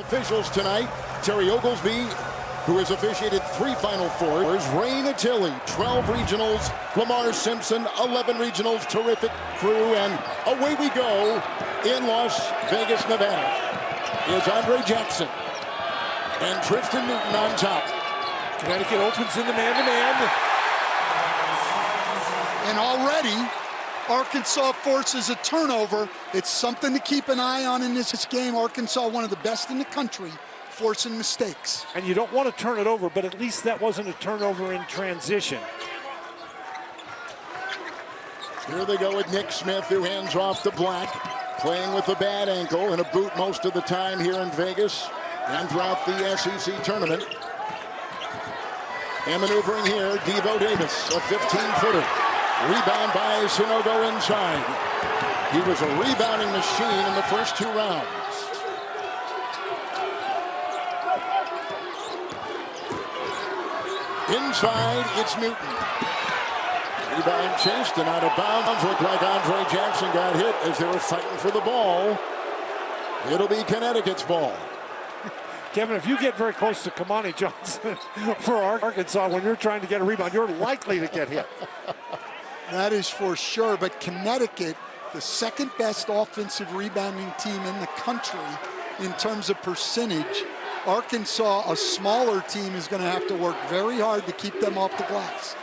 Officials tonight, Terry Oglesby, who has officiated 3 Final Fours, Ray Natili, 12 regionals, Lamar Simpson, 11 regionals, terrific crew, and away we go in Las Vegas, Nevada. Is Andre Jackson and Tristan Newton on top. Connecticut opens in the man-to-man. And already, Arkansas forces a turnover. It's something to keep an eye on in this game. Arkansas, one of the best in the country, forcing mistakes. And you don't want to turn it over, but at least that wasn't a turnover in transition. Here they go with Nick Smith, who hands off to Black, playing with a bad ankle and a boot most of the time here in Vegas and throughout the SEC tournament. And maneuvering here, Devo Davis, a 15-footer. Rebound by Sanogo inside. He was a rebounding machine in the first 2 rounds. Inside, it's Newton. Rebound chased and out of bounds. Looked like Andre Jackson got hit as they were fighting for the ball. It'll be Connecticut's ball. Kevin, if you get very close to Kamani Johnson for Arkansas when you're trying to get a rebound, you're likely to get hit. That is for sure, but Connecticut, the second best offensive rebounding team in the country in terms of percentage. Arkansas, a smaller team, is going to have to work very hard to keep them off the glass.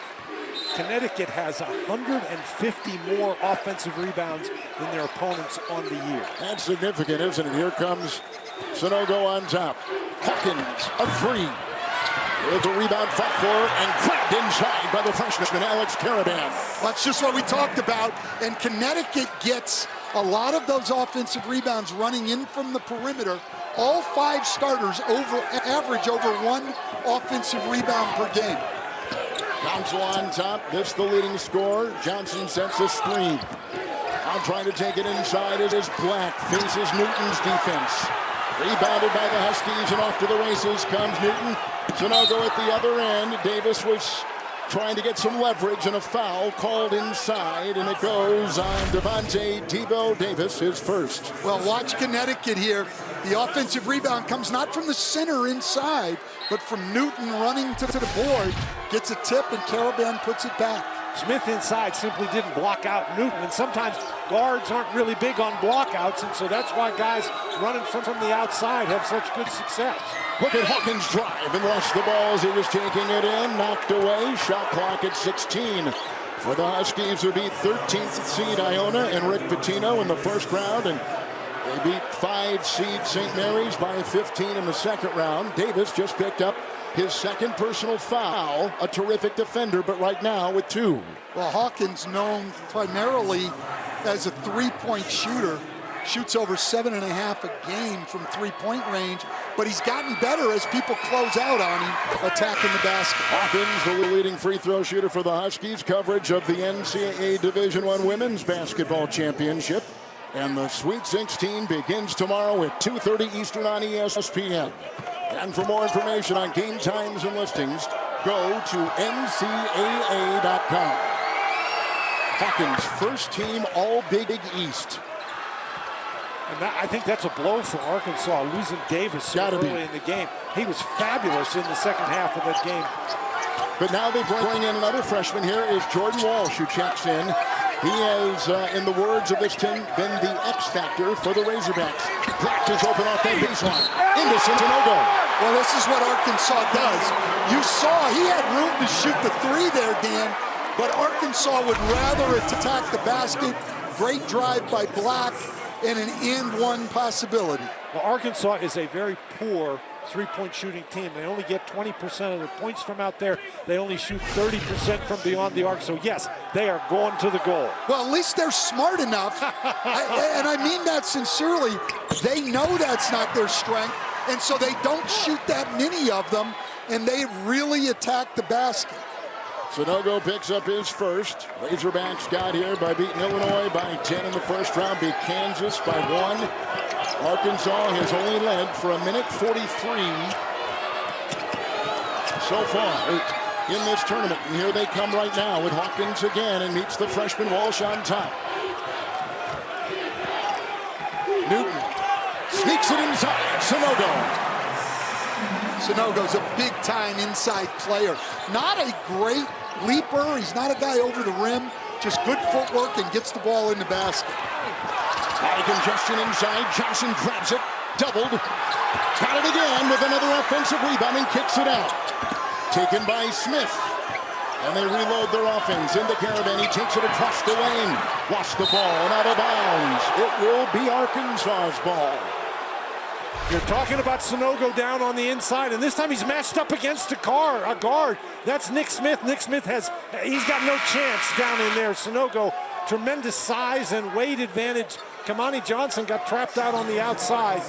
Connecticut has 150 more offensive rebounds than their opponents on the year. That's significant, isn't it? Here comes Sanogo on top. Hawkins, a 3. With a rebound fought for and grabbed inside by the freshman, Alex Caravan. That's just what we talked about. And Connecticut gets a lot of those offensive rebounds running in from the perimeter. All 5 starters average over 1 offensive rebound per game. Council on top. This the leading scorer. Johnson sets a screen. Now trying to take it inside. It is Black. Faces Newton's defense. Rebounded by the Huskies and off to the races comes Newton. Sanogo at the other end. Davis was trying to get some leverage and a foul called inside, and it goes on Devontae Devo Davis, his first. Well, watch Connecticut here. The offensive rebound comes not from the center inside, but from Newton running to the board. Gets a tip, and Caravan puts it back. Smith inside simply didn't block out Newton, and sometimes guards aren't really big on blockouts, and so that's why guys running from the outside have such good success. Look at Hawkins drive and lost the ball as he was taking it in. Knocked away. Shot clock at 16. For the Huskies, who beat 13th seed Iona and Rick Pitino in the first round, and they beat 5 seed St. Mary's by 15 in the second round. Davis just picked up his second personal foul. A terrific defender, but right now with 2. Well, Hawkins, known primarily as a 3-point shooter, shoots over 7.5 a game from 3-point range, but he's gotten better as people close out on him, attacking the basket. Hawkins, the leading free throw shooter for the Huskies. Coverage of the NCAA Division I Women's Basketball Championship. And the Sweet 16 begins tomorrow at 2:30 Eastern on ESPN. And for more information on game times and listings, go to ncaa.com. Hawkins, first team All-Big East. And I think that's a blow for Arkansas, losing Davis so early in the game. He was fabulous in the second half of that game. But now they bring in another freshman. Here is Jordan Walsh, who checks in. He has, in the words of this team, been the X factor for the Razorbacks. Black is open off that baseline. Into Sanogo. Well, this is what Arkansas does. You saw he had room to shoot the 3 there, Dan, but Arkansas would rather attack the basket. Great drive by Black and an and-one possibility. Well, Arkansas is a very poor 3-point shooting team. They only get 20% of the points from out there. They only shoot 30% from beyond the arc. So, yes, they are going to the goal. Well, at least they're smart enough, and I mean that sincerely. They know that's not their strength, and so they don't shoot that many of them, and they really attack the basket. Sanogo picks up his first. Razorbacks got here by beating Illinois by 10 in the first round, beat Kansas by 1. Arkansas has only led for 1:43 so far in this tournament. And here they come right now with Hawkins again, and meets the freshman Walsh on top. Newton sneaks it inside. Sanogo Sanogo's a big-time inside player. Not a great leaper. He's not a guy over the rim. Just good footwork and gets the ball in the basket. High congestion inside. Johnson grabs it. Doubled. Got it again with another offensive rebound and kicks it out. Taken by Smith. And they reload their offense into Caravan. He takes it across the lane. Lost the ball and out of bounds. It will be Arkansas's ball. You're talking about Sanogo down on the inside, and this time he's matched up against a guard. That's Nick Smith. Nick Smith he's got no chance down in there. Sanogo, tremendous size and weight advantage. Kamani Johnson got trapped out on the outside.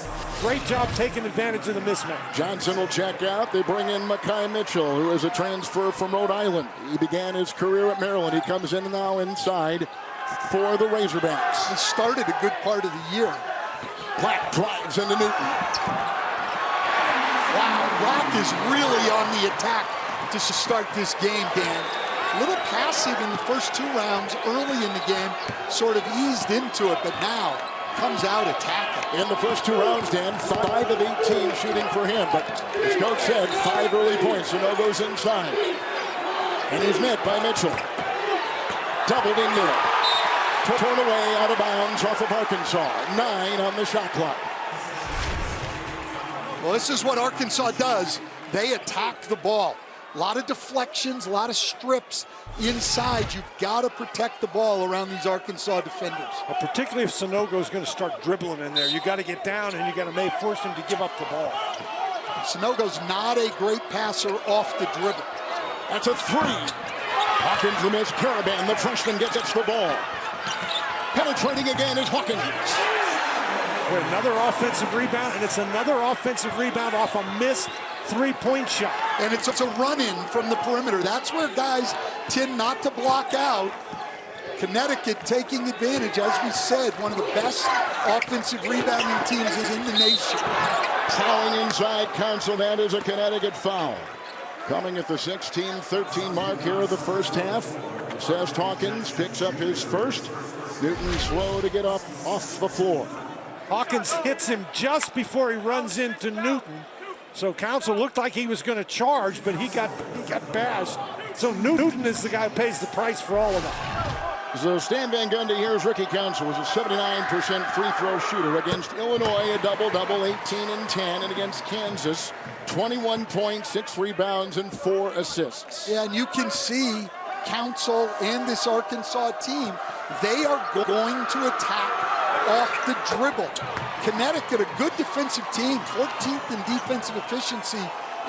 Great job taking advantage of the mismatch. Johnson will check out. They bring in Makai Mitchell, who is a transfer from Rhode Island. He began his career at Maryland. He comes in now inside for the Razorbacks. He started a good part of the year. Black drives into Newton. Wow, Black is really on the attack to start this game, Dan. A little passive in the first 2 rounds early in the game, sort of eased into it, but now comes out attacking. In the first 2 rounds, Dan, 5 of 18 shooting for him, but as Coach said, 5 early points. Sanogo's inside. And he's met by Mitchell. Doubled in there. Torn away out of bounds off of Arkansas. 9 on the shot clock. Well, this is what Arkansas does. They attack the ball. A lot of deflections, a lot of strips inside. You've got to protect the ball around these Arkansas defenders. Well, particularly if Sanogo is going to start dribbling in there. You got to get down and you got to force him to give up the ball. Sanogo's not a great passer off the dribble. That's a 3. Hawkins the miss. Caravan, the freshman, gets the ball. Penetrating again is Hawkins. Another offensive rebound, and it's another offensive rebound off a missed 3-point shot. And it's a run-in from the perimeter. That's where guys tend not to block out. Connecticut taking advantage. As we said, one of the best offensive rebounding teams is in the nation. Fouling inside Council. That is a Connecticut foul. Coming at the 16-13 mark here of the first half. Seth Hawkins picks up his first. Newton slow to get up off the floor. Hawkins hits him just before he runs into Newton. So Council looked like he was going to charge, but he got bashed. So Newton is the guy who pays the price for all of that. So Stan Van Gundy, here's Ricky Council, was a 79% free throw shooter. Against Illinois, a double-double, 18 and 10, and against Kansas, 21 points, 6 rebounds, and 4 assists. Yeah, and you can see Council and this Arkansas team, they are going to attack off the dribble. Connecticut, a good defensive team, 14th in defensive efficiency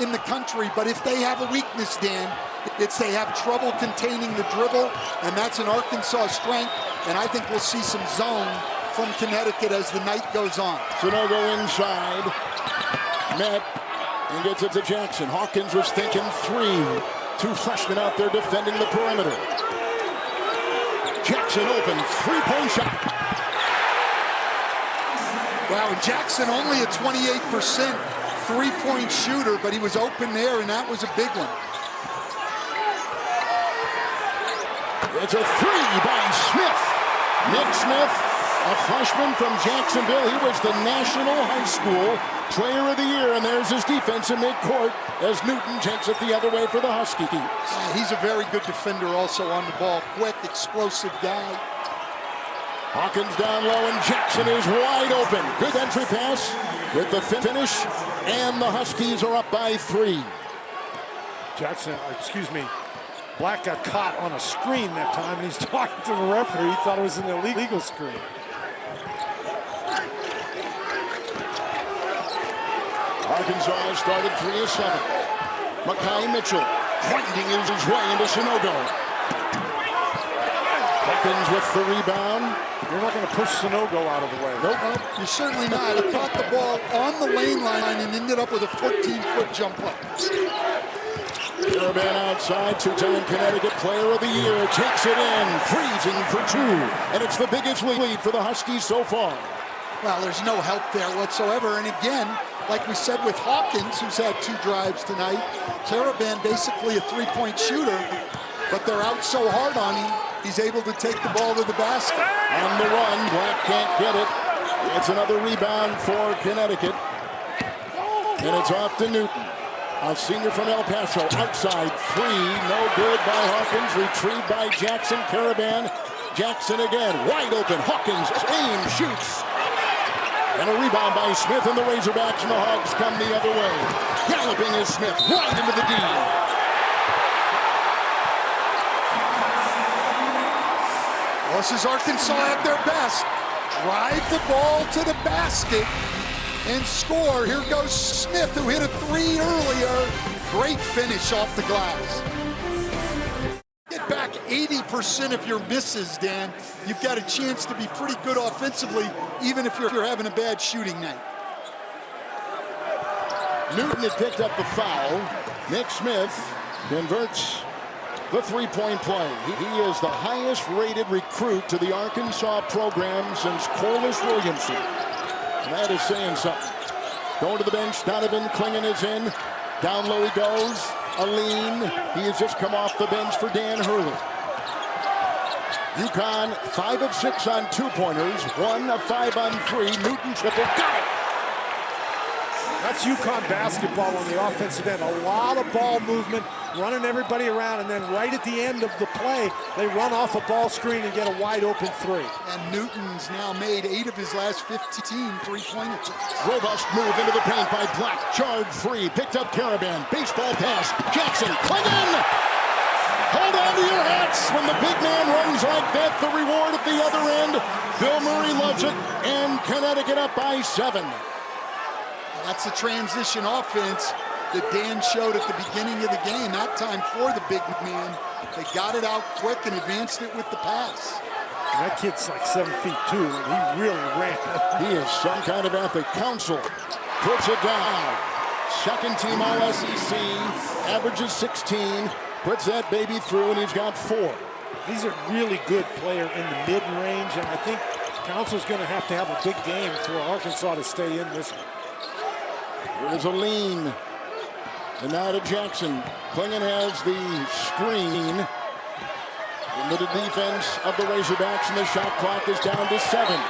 in the country, but if they have a weakness, Dan, it's they have trouble containing the dribble, and that's an Arkansas strength, and I think we'll see some zone from Connecticut as the night goes on. Sanogo inside, met, and gets it to Jackson. Hawkins was thinking 3. 2 freshmen out there defending the perimeter. Jackson open, 3-point shot. Wow, and Jackson only a 28% 3-point shooter, but he was open there, and that was a big one. It's a 3 by Smith. Nick Smith, a freshman from Jacksonville. He was the National High School Player of the Year, and there's his defense in midcourt as Newton takes it the other way for the Huskies. He's a very good defender also on the ball. Quick, explosive guy. Hawkins down low, and Jackson is wide open. Good entry pass with the finish, and the Huskies are up by 3. Black got caught on a screen that time, and he's talking to the referee. He thought it was an illegal screen. Arkansas started 3 of 7. Makai Mitchell winding his way into Sanogo. Hawkins with the rebound. You're not going to push Sanogo out of the way. Nope, you're certainly not. He caught the ball on the lane line and ended up with a 14-foot jump up. Caravan outside, 2-time Connecticut Player of the Year, takes it in, freezing for 2, and it's the biggest lead for the Huskies so far. Well, there's no help there whatsoever, and again, like we said with Hawkins, who's had 2 drives tonight, Caravan basically a 3-point shooter, but they're out so hard on him, he's able to take the ball to the basket. On the run, Black can't get it. It's another rebound for Connecticut, and it's off to Newton. A senior from El Paso, outside, free, no good by Hawkins, retrieved by Jackson. Caravan, Jackson again, wide open, Hawkins, aim, shoots. And a rebound by Smith, and the Razorbacks and the Hogs come the other way. Galloping is Smith, right into the D. This is Arkansas at their best. Drive the ball to the basket and score. Here goes Smith, who hit a three earlier. Great finish off the glass. Get back 80% of your misses, Dan. You've got a chance to be pretty good offensively, even if you're having a bad shooting night. Newton had picked up the foul. Nick Smith converts the three-point play. He is the highest-rated recruit to the Arkansas program since Corliss Williamson. And that is saying something. Going to the bench, Donovan Clingan is in. Down low he goes. A lean. He has just come off the bench for Dan Hurley. UConn 5 of 6 on two-pointers, 1 of 5 on three. Newton triple, got it! That's UConn basketball on the offensive end. A lot of ball movement, running everybody around, and then right at the end of the play, they run off a ball screen and get a wide open three. And Newton's now made 8 of his last 15 three-point attempts. Robust move into the paint by Black. Charred free, picked up Caravan. Baseball pass, Jackson, Clingan! Hold on to your hats when the big man runs like that. The reward at the other end. Bill Murray loves it, and Connecticut up by 7. That's the transition offense that Dan showed at the beginning of the game. That time for the big man. They got it out quick and advanced it with the pass. And that kid's like 7'2", and he really ran. He is some kind of athlete. Council puts it down. Second team All-SEC, averages 16, puts that baby through, and he's got 4. He's a really good player in the mid-range, and I think Council's going to have a big game for Arkansas to stay in this one. Here's a lean. And now to Jackson. Clingan has the screen. Into the defense of the Razorbacks, and the shot clock is down to 7.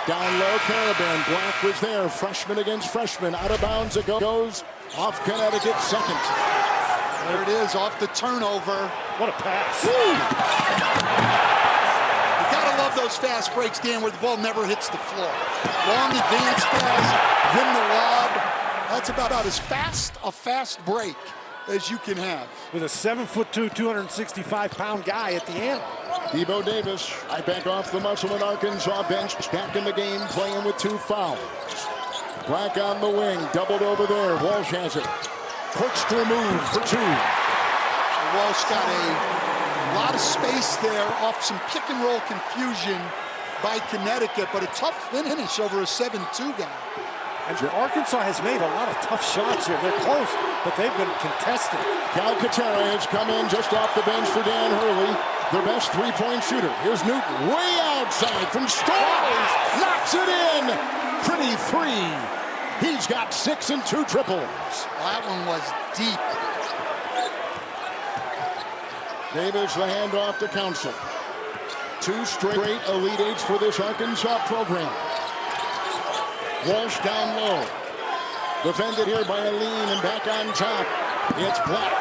Down low, Caravan. Black was there. Freshman against freshman. Out of bounds it goes. Off Connecticut, second. There it is, off the turnover. What a pass. You gotta love those fast breaks, Dan, where the ball never hits the floor. Long advance pass, then the lob. That's about as fast a fast break as you can have. With a 7'2", 265-pound guy at the end. Debo Davis, right back off the Musselman Arkansas bench, back in the game, playing with 2 fouls. Black on the wing, doubled over there. Walsh has it. Corkscrew move for 2. Walsh got a lot of space there off some pick-and-roll confusion by Connecticut, but a tough finish over a 7'2" guy. And Arkansas has made a lot of tough shots here. They're close, but they've been contested. Calcaterra has come in just off the bench for Dan Hurley, their best three-point shooter. Here's Newton, way outside from Storrs, knocks it in. Pretty 3. He's got 6 and 2 triples. That one was deep. Davis, the handoff to Council. 2 straight Elite Eights for this Arkansas program. Walsh down low. Defended here by a lean and back on top. It's Black.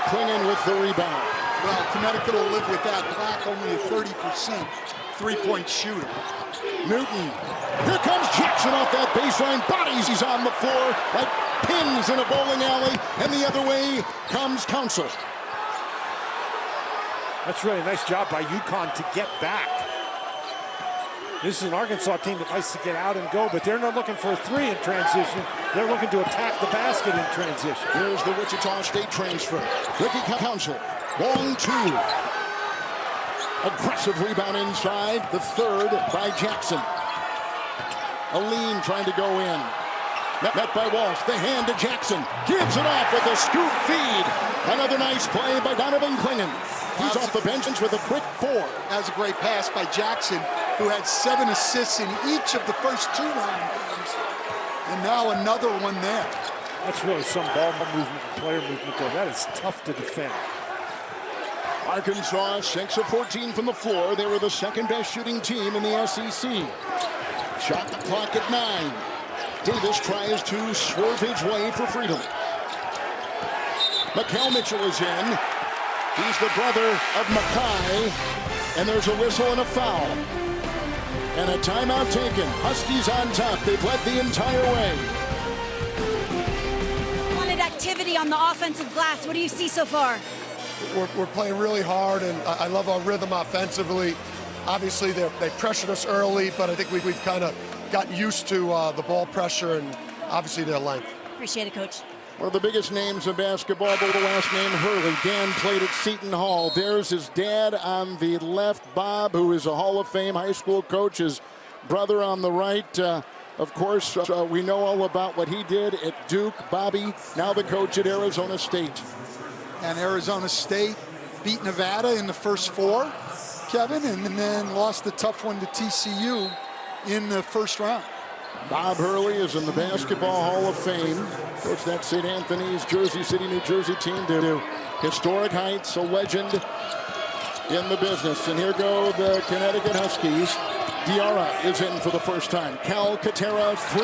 Clingan with the rebound. Well, Connecticut will live with that. Black only a 30% three-point shooter. Newton. Here comes Jackson off that baseline. Bodies, he's on the floor like pins in a bowling alley. And the other way comes Council. That's really a nice job by UConn to get back. This is an Arkansas team that likes to get out and go, but they're not looking for a 3 in transition. They're looking to attack the basket in transition. Here's the Wichita State transfer. Ricky Council. Long 2. Aggressive rebound inside. The 3rd by Jackson. A lean trying to go in. Met by Walsh. The hand to Jackson. Gives it off with a scoop feed. Another nice play by Donovan Clingan. He's off the bench with a quick 4. That was a great pass by Jackson, who had 7 assists in each of the first 2 round games. And now another one there. That's really some ball movement and player movement there. That is tough to defend. Arkansas 6 of 14 from the floor. They were the 2nd best shooting team in the SEC. Shot the clock at 9. Davis tries to swerve his way for freedom. Mikael Mitchell is in. He's the brother of Makai. And there's a whistle and a foul. And a timeout taken. Huskies on top. They've led the entire way. Wanted activity on the offensive glass. What do you see so far? We're playing really hard, and I love our rhythm offensively. Obviously, they pressured us early, but I think we've kind of gotten used to the ball pressure and obviously their length. Appreciate it, Coach. One of the biggest names in basketball, but the last name Hurley. Dan played at Seton Hall. There's his dad on the left, Bob, who is a Hall of Fame high school coach. His brother on the right. Of course, we know all about what he did at Duke. Bobby, now the coach at Arizona State. And Arizona State beat Nevada in the first 4, Kevin, and then lost the tough one to TCU in the first round. Bob Hurley is in the Basketball Hall of Fame. Coached that St. Anthony's, Jersey City, New Jersey team to historic heights, a legend in the business. And here go the Connecticut Huskies. Diarra is in for the first time. Calcaterra 3.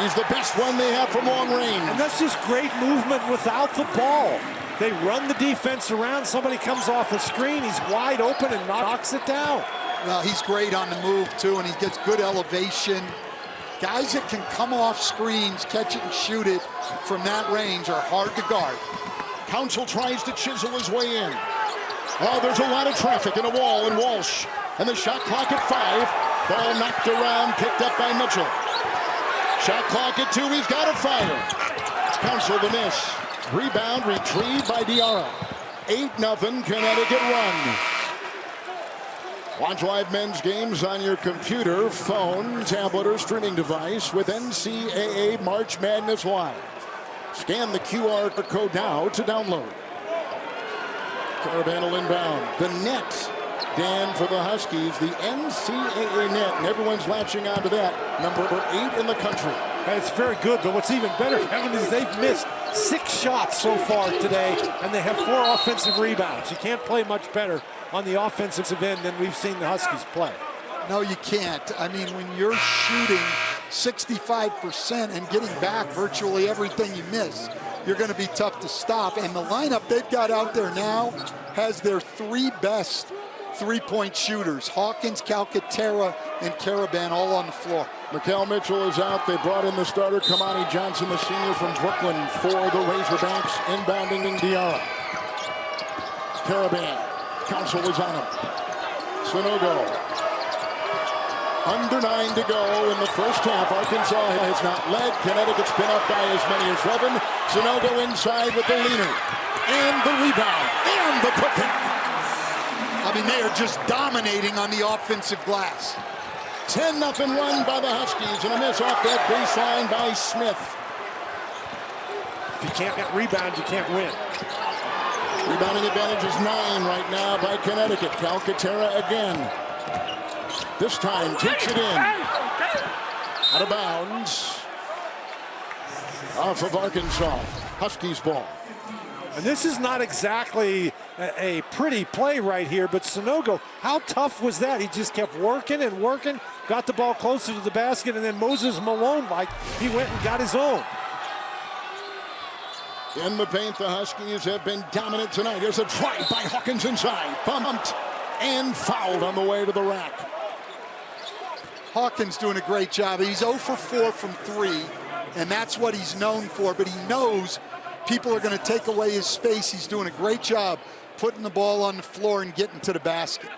He's the best one they have from long range. And that's just great movement without the ball. They run the defense around. Somebody comes off the screen. He's wide open and knocks it down. Well, he's great on the move, too, and he gets good elevation. Guys that can come off screens, catch it and shoot it from that range are hard to guard. Council tries to chisel his way in. Oh, there's a lot of traffic in a wall in Walsh. And the shot clock at 5. Ball knocked around, picked up by Mitchell. Shot clock at 2, he's got to fire. Council the miss. Rebound retrieved by Diarra. 8-0 Connecticut run. Watch live men's games on your computer, phone, tablet, or streaming device with NCAA March Madness Live. Scan the QR code now to download. Caravan will inbound. The net, Dan, for the Huskies, the NCAA net, and everyone's latching onto that. Number 8 in the country. And it's very good, but what's even better, Kevin, is they've missed 6 shots so far today, and they have 4 offensive rebounds. You can't play much better on the offensive end than we've seen the Huskies play. No, you can't. I mean, when you're shooting 65% and getting back virtually everything you miss, you're going to be tough to stop. And the lineup they've got out there now has their 3 best three-point shooters, Hawkins, Calcaterra, and Caravan, all on the floor. Mikael Mitchell is out. They brought in the starter, Kamani Johnson, the senior from Brooklyn, for the Razorbacks, inbounding Diarra. Caravan. Council is on him. Sanogo. Under 9 to go in the first half. Arkansas has not led. Connecticut's been up by as many as 11. Sanogo inside with the leaner. And the rebound. And the cooking. I mean, they are just dominating on the offensive glass. 10-0 run by the Huskies. And a miss off that baseline by Smith. If you can't get rebounds, you can't win. Rebounding advantage is 9 right now by Connecticut. Calcaterra again. This time takes it in. Out of bounds. Off of Arkansas. Huskies ball. And this is not exactly a pretty play right here, but Sanogo, how tough was that? He just kept working and working, got the ball closer to the basket, and then Moses Malone, like, he went and got his own. In the paint, the Huskies have been dominant tonight. There's a drive by Hawkins inside. Bumped and fouled on the way to the rack. Hawkins doing a great job. He's 0 for 4 from 3, and that's what he's known for, but he knows people are going to take away his space. He's doing a great job putting the ball on the floor and getting to the basket.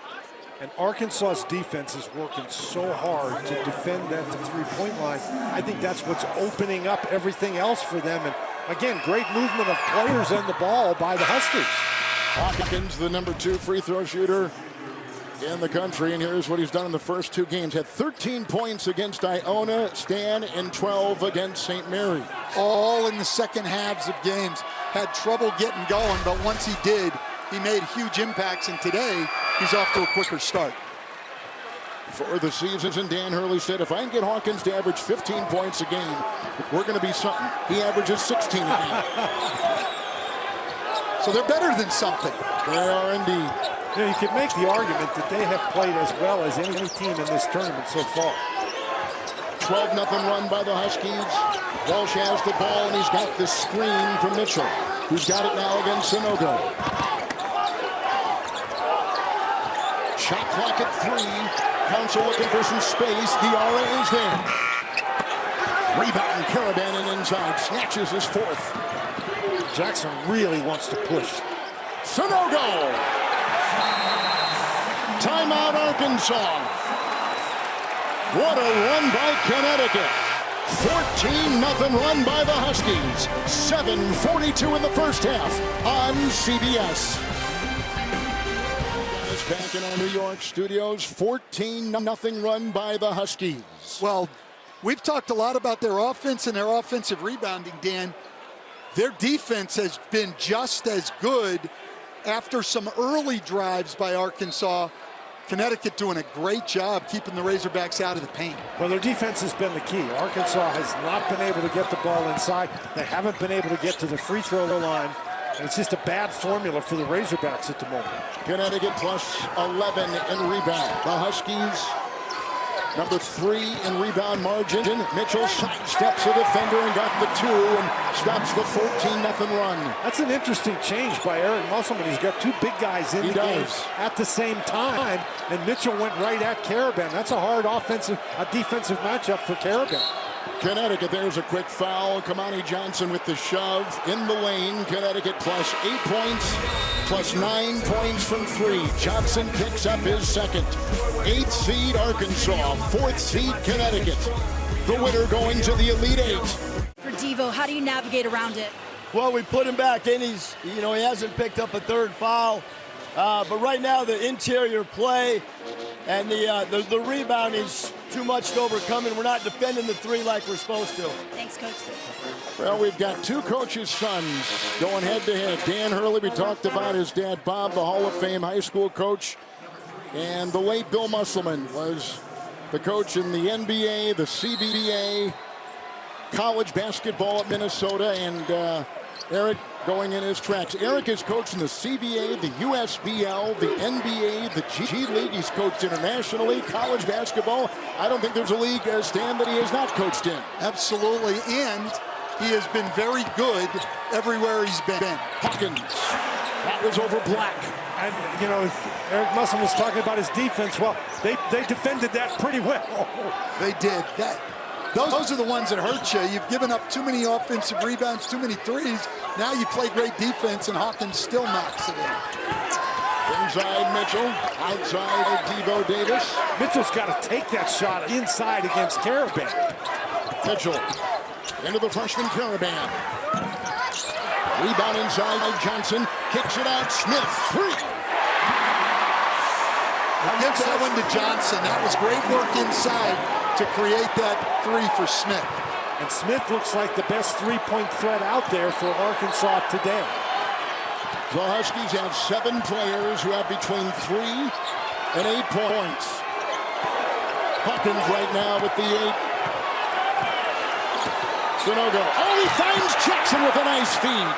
And Arkansas's defense is working so hard to defend that to three-point line. I think that's what's opening up everything else for them. And again, great movement of players and the ball by the Huskies. Hawkins, the number 2 free throw shooter in the country, and here's what he's done in the first 2 games. Had 13 points against Iona, Stan, and 12 against St. Mary. All in the second halves of games. Had trouble getting going, but once he did, he made huge impacts, and today he's off to a quicker start. For the seasons, and Dan Hurley said, if I can get Hawkins to average 15 points a game, we're going to be something. He averages 16 a game. So they're better than something. They are indeed. You know, you could make the argument that they have played as well as any team in this tournament so far. 12-0 run by the Huskies. Walsh has the ball, and he's got the screen from Mitchell, who's got it now against Sanogo. Shot clock at 3. Council looking for some space. Diarra is there. Rebound, Caravan and inside. Snatches his 4th. Jackson really wants to push. Sanogo! Timeout, Arkansas. What a run by Connecticut. 14-0 run by the Huskies. 7:42 in the first half on CBS. Back in our New York studios, 14-0 run by the Huskies. Well, we've talked a lot about their offense and their offensive rebounding, Dan. Their defense has been just as good after some early drives by Arkansas. Connecticut doing a great job keeping the Razorbacks out of the paint. Well, their defense has been the key. Arkansas has not been able to get the ball inside. They haven't been able to get to the free throw line. And it's just a bad formula for the Razorbacks at the moment. Connecticut plus 11 in rebound. The Huskies, number 3 in rebound margin. Mitchell sidesteps a defender and got the 2 and stops the 14-0 run. That's an interesting change by Eric Musselman. He's got 2 big guys in the game at the same time, and Mitchell went right at Caravan. That's a hard defensive matchup for Caravan. Connecticut, there's a quick foul. Kamani Johnson with the shove in the lane. Connecticut plus 8 points, plus 9 points from 3. Johnson picks up his 2nd. 8th seed Arkansas, 4th seed Connecticut. The winner going to the Elite 8. For Devo, how do you navigate around it? Well, we put him back in. He hasn't picked up a 3rd foul. But right now, the interior play and the rebound is too much to overcome, and we're not defending the 3 like we're supposed to. Thanks, Coach. Well, we've got 2 coaches' sons going head-to-head. Dan Hurley, we talked about his dad, Bob, the Hall of Fame high school coach. And the late Bill Musselman was the coach in the NBA, the CBA, college basketball at Minnesota, and Eric going in his tracks. Eric is coached in the CBA, the USBL, the NBA, the G League. He's coached internationally, college basketball. I don't think there's a league, Stan, that he has not coached in. Absolutely, and he has been very good everywhere he's been. Hawkins, that was over Black. And, Eric Musselman was talking about his defense. Well, they defended that pretty well. They did. Those are the ones that hurt you. You've given up too many offensive rebounds, too many threes. Now you play great defense, and Hawkins still knocks it in. Inside Mitchell, outside Devo Davis. Mitchell's got to take that shot inside against Caravan. Mitchell into the freshman Caravan. Rebound inside by Johnson. Kicks it out. Smith, 3. Gives that one to Johnson. That was great work inside to create that 3 for Smith. And Smith looks like the best 3-point threat out there for Arkansas today. The Huskies have 7 players who have between 3 and 8 points. Hawkins right now with the 8. Sanogo. Oh, he finds Jackson with a nice feed.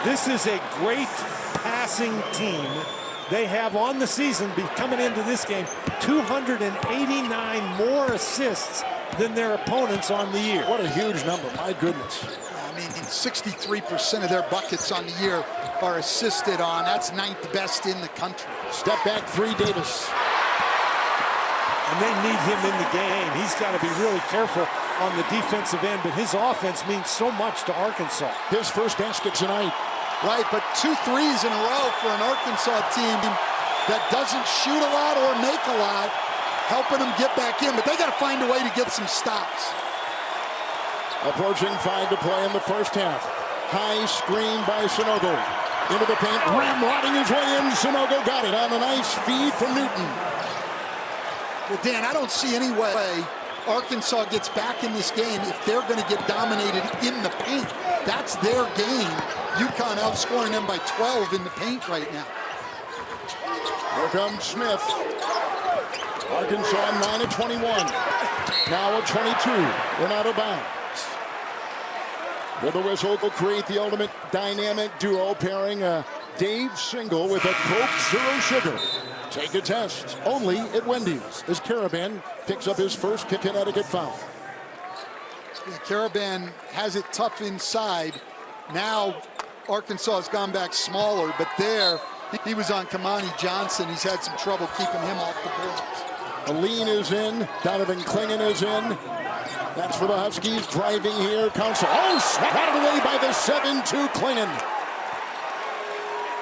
This is a great passing team. They have on the season, coming into this game, 289 more assists than their opponents on the year. What a huge number, my goodness. I mean, 63% of their buckets on the year are assisted on. That's 9th best in the country. Step back 3, Davis. And they need him in the game. He's got to be really careful on the defensive end, but his offense means so much to Arkansas. His first basket tonight. Right, but 2 threes in a row for an Arkansas team that doesn't shoot a lot or make a lot, helping them get back in. But they got to find a way to get some stops. Approaching 5 to play in the first half. High screen by Sanogo. Into the paint, ramrodding his way in. Sanogo got it on a nice feed from Newton. Well, Dan, I don't see any way Arkansas gets back in this game if they're going to get dominated in the paint. That's their game. UConn outscoring them by 12 in the paint right now. Here comes Smith. Arkansas 9 of 21. Now a 22. They're out of bounds. With a whistle will create the ultimate dynamic duo pairing a Dave Single with a Coke Zero Sugar. Take a test only at Wendy's as Caravan picks up his first Connecticut foul. Yeah, Caravan has it tough inside. Now Arkansas has gone back smaller, but there he was on Kamani Johnson. He's had some trouble keeping him off the boards. Aline is in. Donovan Clingan is in. That's for the Huskies driving here. Council. Oh, swatted away by the 7-2 Clingan.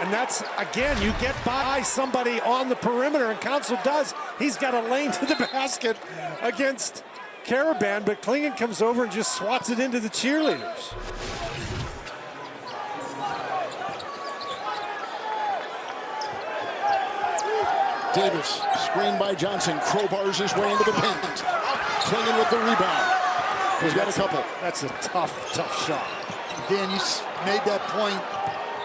And that's, again, you get by somebody on the perimeter, and Council does. He's got a lane to the basket against Caravan, but Clingan comes over and just swats it into the cheerleaders. Davis, screened by Johnson, crowbars his way into the paint. Clingan with the rebound. He's got a couple. That's a tough shot. Dan, you made that point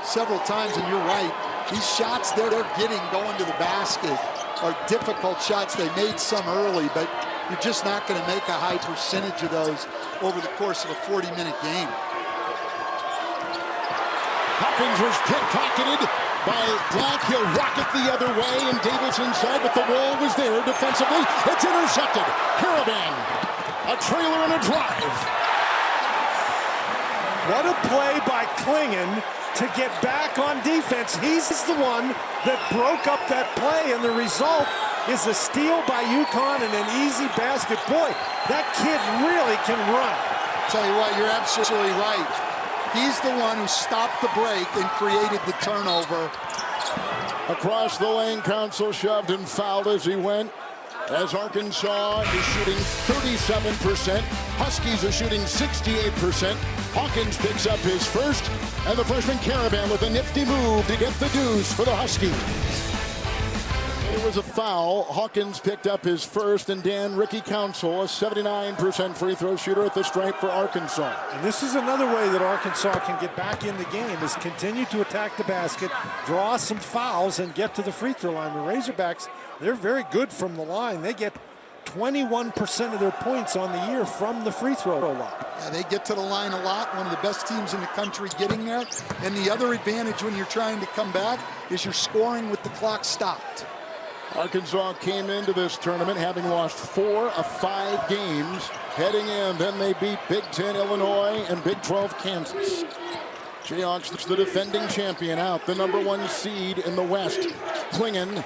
several times, and you're right. These shots they're getting going to the basket are difficult shots. They made some early, but you're just not going to make a high percentage of those over the course of a 40-minute game. Hawkins was pickpocketed by Black. He'll rocket the other way, and Davis inside, but the roll was there defensively. It's intercepted. Caravan, a trailer and a drive. What a play by Clingan to get back on defense. He's the one that broke up that play, and the result is a steal by UConn and an easy basket. Boy, that kid really can run. Tell you what, you're absolutely right. He's the one who stopped the break and created the turnover. Across the lane, Council shoved and fouled as he went. As Arkansas is shooting 37%, Huskies are shooting 68%. Hawkins picks up his first, and the freshman Caravan with a nifty move to get the deuce for the Huskies. It was a foul. Hawkins picked up his first, and Ricky Council, a 79% free throw shooter at the stripe for Arkansas. And this is another way that Arkansas can get back in the game, is continue to attack the basket, draw some fouls, and get to the free throw line. The Razorbacks, they're very good from the line. They get 21% of their points on the year from the free throw line. Yeah, they get to the line a lot. One of the best teams in the country getting there. And the other advantage when you're trying to come back is you're scoring with the clock stopped. Arkansas came into this tournament having lost 4 of 5 games heading in. Then they beat Big Ten Illinois and Big 12 Kansas. Jayhawks, the defending champion, out, the #1 seed in the West. Clingan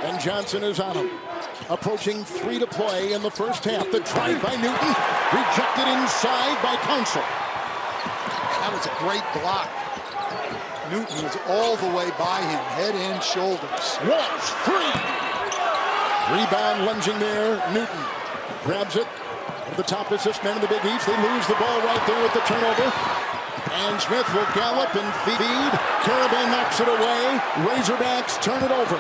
and Johnson is on him. Approaching 3 to play in the first half. The drive by Newton, rejected inside by Council. That was a great block. Newton was all the way by him, head and shoulders. Walsh, 3. Rebound lunging there. Newton grabs it. At the top assist man of the Big East. They lose the ball right there with the turnover. And Smith will gallop and feed. Caravan knocks it away. Razorbacks turn it over.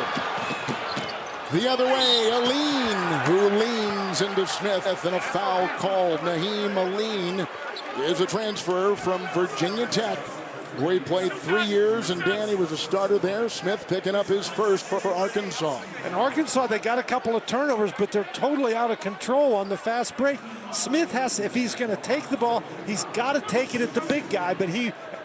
The other way, Aline, who leans into Smith, and a foul called. Naheem Aline is a transfer from Virginia Tech, where he played 3 years, and Danny was a starter there. Smith picking up his first for Arkansas. And Arkansas, they got a couple of turnovers, but they're totally out of control on the fast break. Smith has, if he's going to take the ball, he's got to take it at the big guy,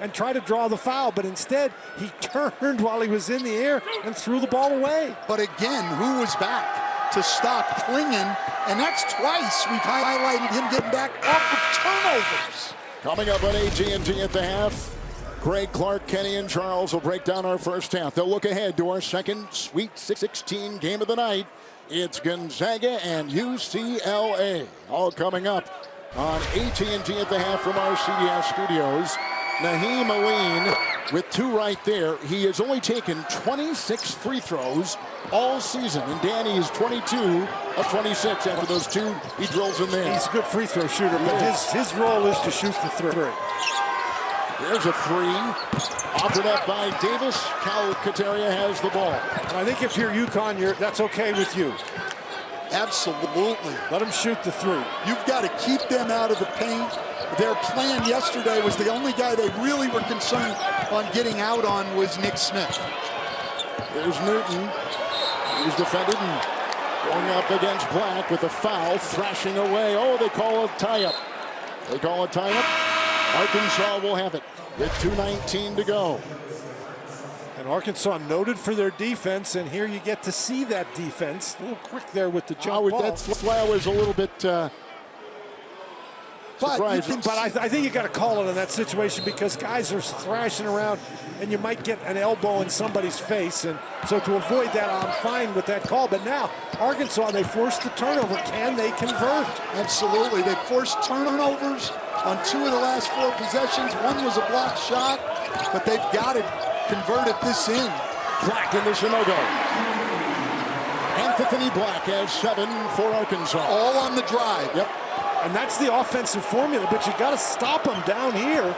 and try to draw the foul, but instead he turned while he was in the air and threw the ball away. But again, who was back to stop Clingan? And that's twice we've highlighted him getting back off of turnovers. Coming up on AT&T at the half, Greg, Clark, Kenny, and Charles will break down our first half. They'll look ahead to our second Sweet 16 game of the night. It's Gonzaga and UCLA. All coming up on AT&T at the half from our CBS studios. Naheem Aline with 2 right there. He has only taken 26 free throws all season, and Danny is 22 of 26 after those 2 he drills in there. He's a good free throw shooter, but his role is to shoot the 3. There's a 3, offered up by Davis. Calcaterra has the ball. And I think if you're UConn, that's okay with you. Absolutely. Let him shoot the 3. You've got to keep them out of the paint. Their plan yesterday was the only guy they really were concerned on getting out on was Nick Smith. There's Newton. He's defended and going up against Black with a foul, thrashing away. Oh, they call a tie-up. They call a tie-up. Arkansas will have it with 2:19 to go. And Arkansas noted for their defense, and here you get to see that defense. A little quick there with the jump ball. That's why I was a little bit surprised. But I think you got to call it in that situation because guys are thrashing around, and you might get an elbow in somebody's face. And so to avoid that, I'm fine with that call. But now, Arkansas, they forced the turnover. Can they convert? Absolutely. They forced turnovers on 2 of the last 4 possessions. One was a blocked shot, but they've got to convert at this end. Black into Sanogo. Anthony Black has 7 for Arkansas. All on the drive. Yep. And that's the offensive formula, but you got to stop them down here.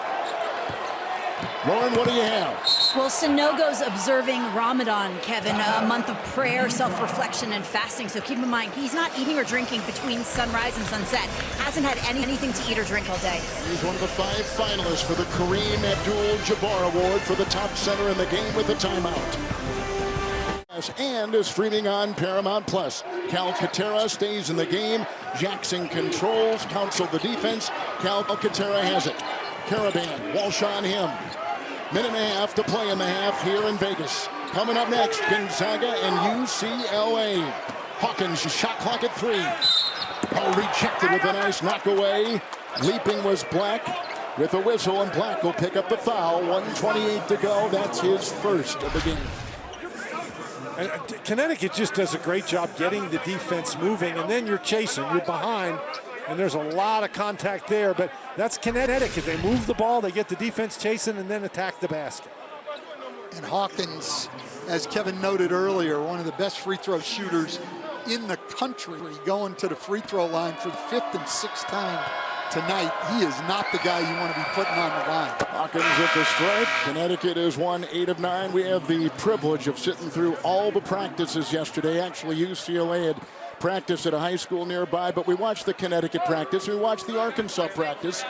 Lauren, what do you have? Well, Sanogo's observing Ramadan, Kevin, a month of prayer, self-reflection, and fasting. So keep in mind, he's not eating or drinking between sunrise and sunset. Hasn't had anything to eat or drink all day. He's one of the 5 finalists for the Kareem Abdul-Jabbar Award for the top center in the game with a timeout. And is streaming on Paramount Plus. Calcaterra stays in the game. Jackson controls. Counsel the defense. Calcaterra has it. Caravan, Walsh on him. Minute and a half to play in the half here in Vegas. Coming up next, Gonzaga and UCLA. Hawkins, shot clock at 3. Oh, rejected with a nice knock away. Leaping was Black with a whistle, and Black will pick up the foul. 1:28 to go. That's his first of the game. And Connecticut just does a great job getting the defense moving, and then you're chasing, you're behind, and there's a lot of contact there, but that's Connecticut. They move the ball, they get the defense chasing, and then attack the basket. And Hawkins, as Kevin noted earlier, one of the best free throw shooters in the country, going to the free throw line for the 5th and 6th time tonight. He is not the guy you want to be putting on the line. Hawkins at the stripe. Connecticut has won 8 of 9. We have the privilege of sitting through all the practices yesterday. Actually, UCLA had practiced at a high school nearby, but we watched the Connecticut practice. We watched the Arkansas practice.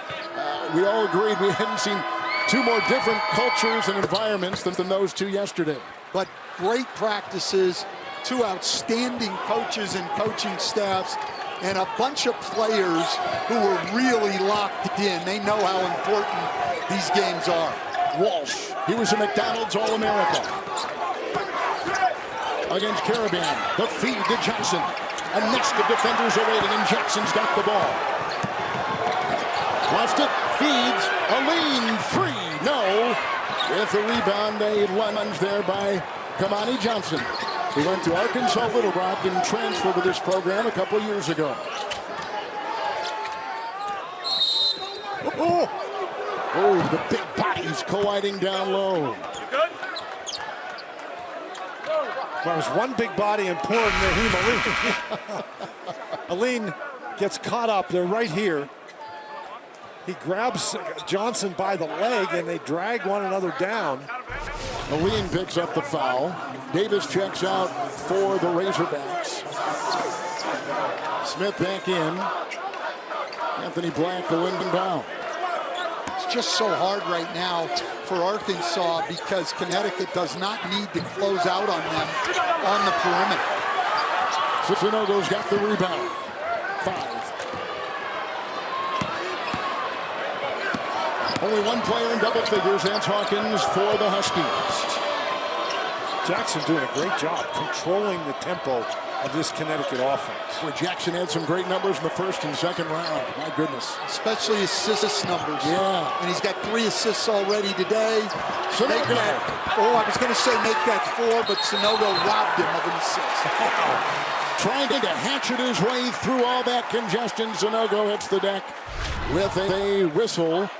We all agreed we hadn't seen 2 more different cultures and environments than those 2 yesterday. But great practices, 2 outstanding coaches and coaching staffs, and a bunch of players who were really locked in. They know how important these games are. Walsh, he was a McDonald's All-America. Against Caravan, the feed to Johnson. A nest of defenders are waiting, and Jackson's got the ball. Lost it, feeds, a lean, 3, no. With the rebound, a lunge there by Kamani Johnson. He went to Arkansas Little Rock and transferred to this program a couple of years ago. Oh, the big bodies colliding down low. Well, there's one big body and poor Naheem Aline. Aline gets caught up. They're right here. He grabs Johnson by the leg, and they drag one another down. Aline picks up the foul. Davis checks out for the Razorbacks. Smith back in. Anthony Black going inbound. It's just so hard right now for Arkansas because Connecticut does not need to close out on them on the perimeter. Sanogo's got the rebound. 5. Only one player in double figures. That's Hawkins for the Huskies. Jackson doing a great job controlling the tempo of this Connecticut offense. Where Jackson had some great numbers in the 1st and 2nd round. My goodness. Especially assist numbers. Yeah. And he's got 3 assists already today. Sanogo. I was going to say make that 4, but Sanogo robbed him of an assist. Trying to hatchet his way through all that congestion. Sanogo hits the deck with a whistle.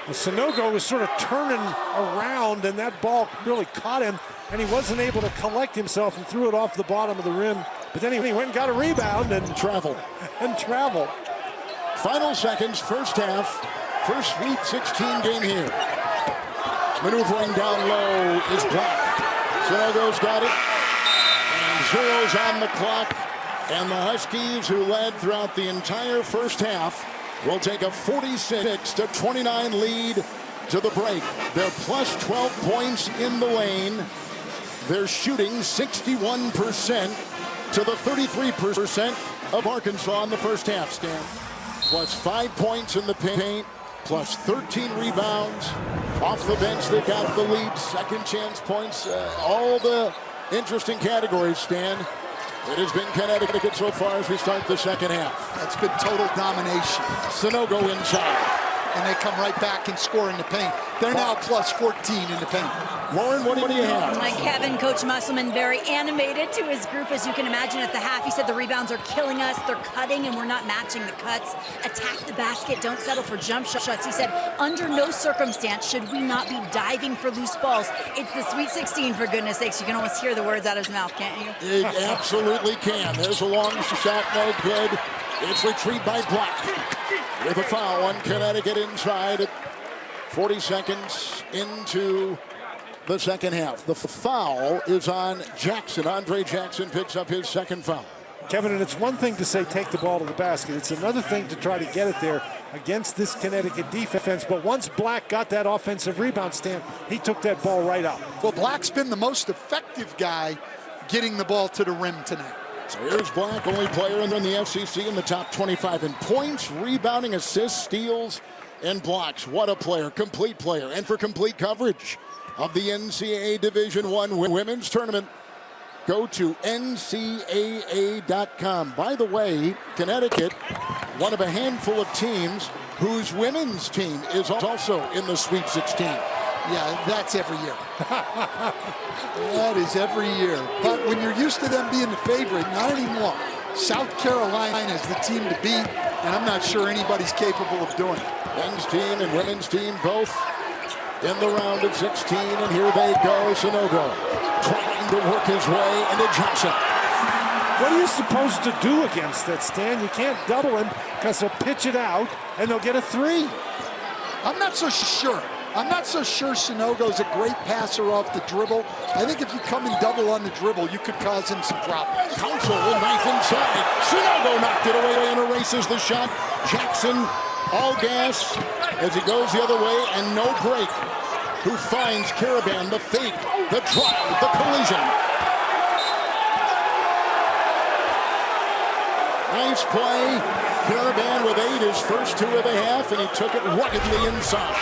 Well, Sanogo was sort of turning around, and that ball really caught him, and he wasn't able to collect himself and threw it off the bottom of the rim. But then he went and got a rebound and traveled. Final seconds, first half, first Sweet 16 game here. Maneuvering down low is Black. Sanogo's got it. And 0's on the clock. And the Huskies, who led throughout the entire first half, will take a 46-29 lead to the break. They're plus 12 points in the lane. They're shooting 61% to the 33% of Arkansas in the first half, Stan. Plus 5 points in the paint, plus 13 rebounds. Off the bench, they've got the lead, second chance points, all the interesting categories, Stan. It has been Connecticut so far as we start the second half. That's been total domination. Sanogo inside. And they come right back and score in the paint. They're now plus 14 in the paint. Lauren, what do you have? Like Kevin, Coach Musselman, very animated to his group, as you can imagine. At the half, he said the rebounds are killing us. They're cutting, and we're not matching the cuts. Attack the basket. Don't settle for jump shots. He said, under no circumstance should we not be diving for loose balls. It's the Sweet 16, for goodness sakes. You can almost hear the words out of his mouth, can't you? It absolutely can. There's a long shot, no good. It's retrieved by Black. With a foul on Connecticut inside at 40 seconds into the second half. The foul is on Jackson. Andre Jackson picks up his second foul. Kevin, and it's one thing to say take the ball to the basket. It's another thing to try to get it there against this Connecticut defense. But once Black got that offensive rebound, Stan, he took that ball right up. Well, Black's been the most effective guy getting the ball to the rim tonight. So here's Black, only player in the FCC in the top 25 in points, rebounding, assists, steals, and blocks. What a player, complete player. And for complete coverage of the NCAA Division I Women's Tournament, go to ncaa.com. By the way, Connecticut, one of a handful of teams whose women's team is also in the Sweet 16. Yeah, that's every year. That is every year. But when you're used to them being the favorite, not anymore. South Carolina is the team to beat, and I'm not sure anybody's capable of doing it. Men's team and women's team both in the round of 16, and here they go. Sanogo trying to work his way into Johnson. What are you supposed to do against that, Stan? You can't double him because he'll pitch it out, and they'll get a three. I'm not so sure. I'm not so sure Sanogo's a great passer off the dribble. I think if you come and double on the dribble, you could cause him some problems. Council will knife inside. Sanogo knocked it away and erases the shot. Jackson, all gas as he goes the other way, and no break. Who finds Caravan, the fake, the drive, the collision. Nice play. Caravan with 8, his first 2 of the half, and he took it ruggedly inside.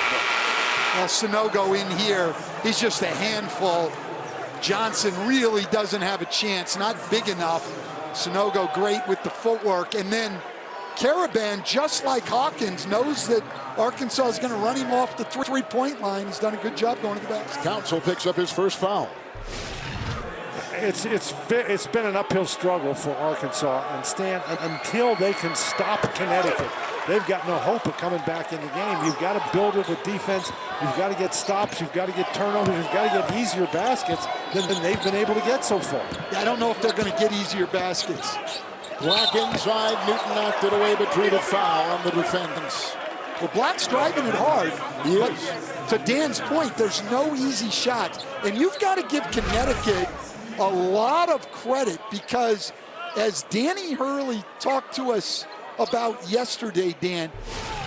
Well, Sanogo in here, he's just a handful. Johnson really doesn't have a chance, not big enough. Sanogo great with the footwork. And then Caravan, just like Hawkins, knows that Arkansas is going to run him off the three-point line. He's done a good job going to the basket. Council picks up his first foul. It's been an uphill struggle for Arkansas, and Stan, until they can stop Connecticut, they've got no hope of coming back in the game. You've got to build it with defense. You've got to get stops. You've got to get turnovers. You've got to get easier baskets than they've been able to get so far. Yeah, I don't know if they're going to get easier baskets. Black inside. Newton knocked it away, but drew the foul on the defendants. Well, Black's driving it hard. Yes. To Dan's point, there's no easy shots. And you've got to give Connecticut a lot of credit, because as Danny Hurley talked to us about yesterday, Dan,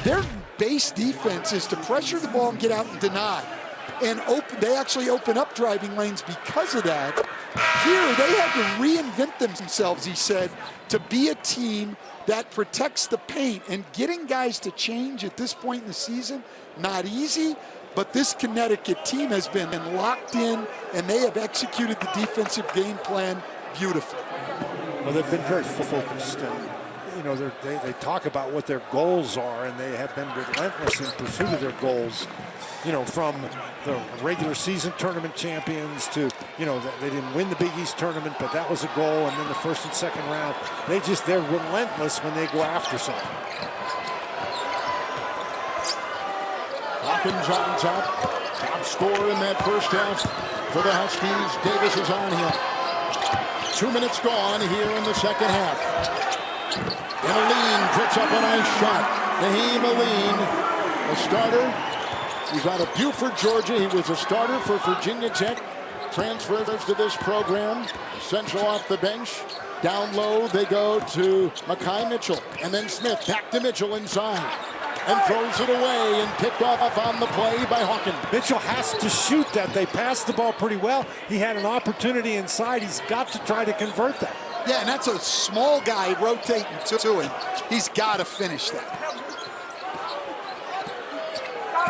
their base defense is to pressure the ball and get out and deny. And they actually open up driving lanes because of that. Here, they had to reinvent themselves, he said, to be a team that protects the paint. And getting guys to change at this point in the season, not easy. But this Connecticut team has been locked in, and they have executed the defensive game plan beautifully. Well, they've been very focused, and you know they talk about what their goals are, and they have been relentless in pursuit of their goals. You know, from the regular season tournament champions to, you know, they didn't win the Big East tournament, but that was a goal, and then the first and second round. They're relentless when they go after something. Hawkins on top scorer in that first half for the Huskies. Davis is on him. 2 minutes gone here in the second half. And Aline puts up a nice shot. Naheem Aline, a starter. He's out of Beaufort, Georgia. He was a starter for Virginia Tech. Transfers to this program. Central off the bench. Down low, they go to Makai Mitchell. And then Smith back to Mitchell inside. And throws it away, and picked off on the play by Hawkins. Mitchell has to shoot that. They passed the ball pretty well. He had an opportunity inside. He's got to try to convert that. Yeah, and that's a small guy rotating to him. He's got to finish that.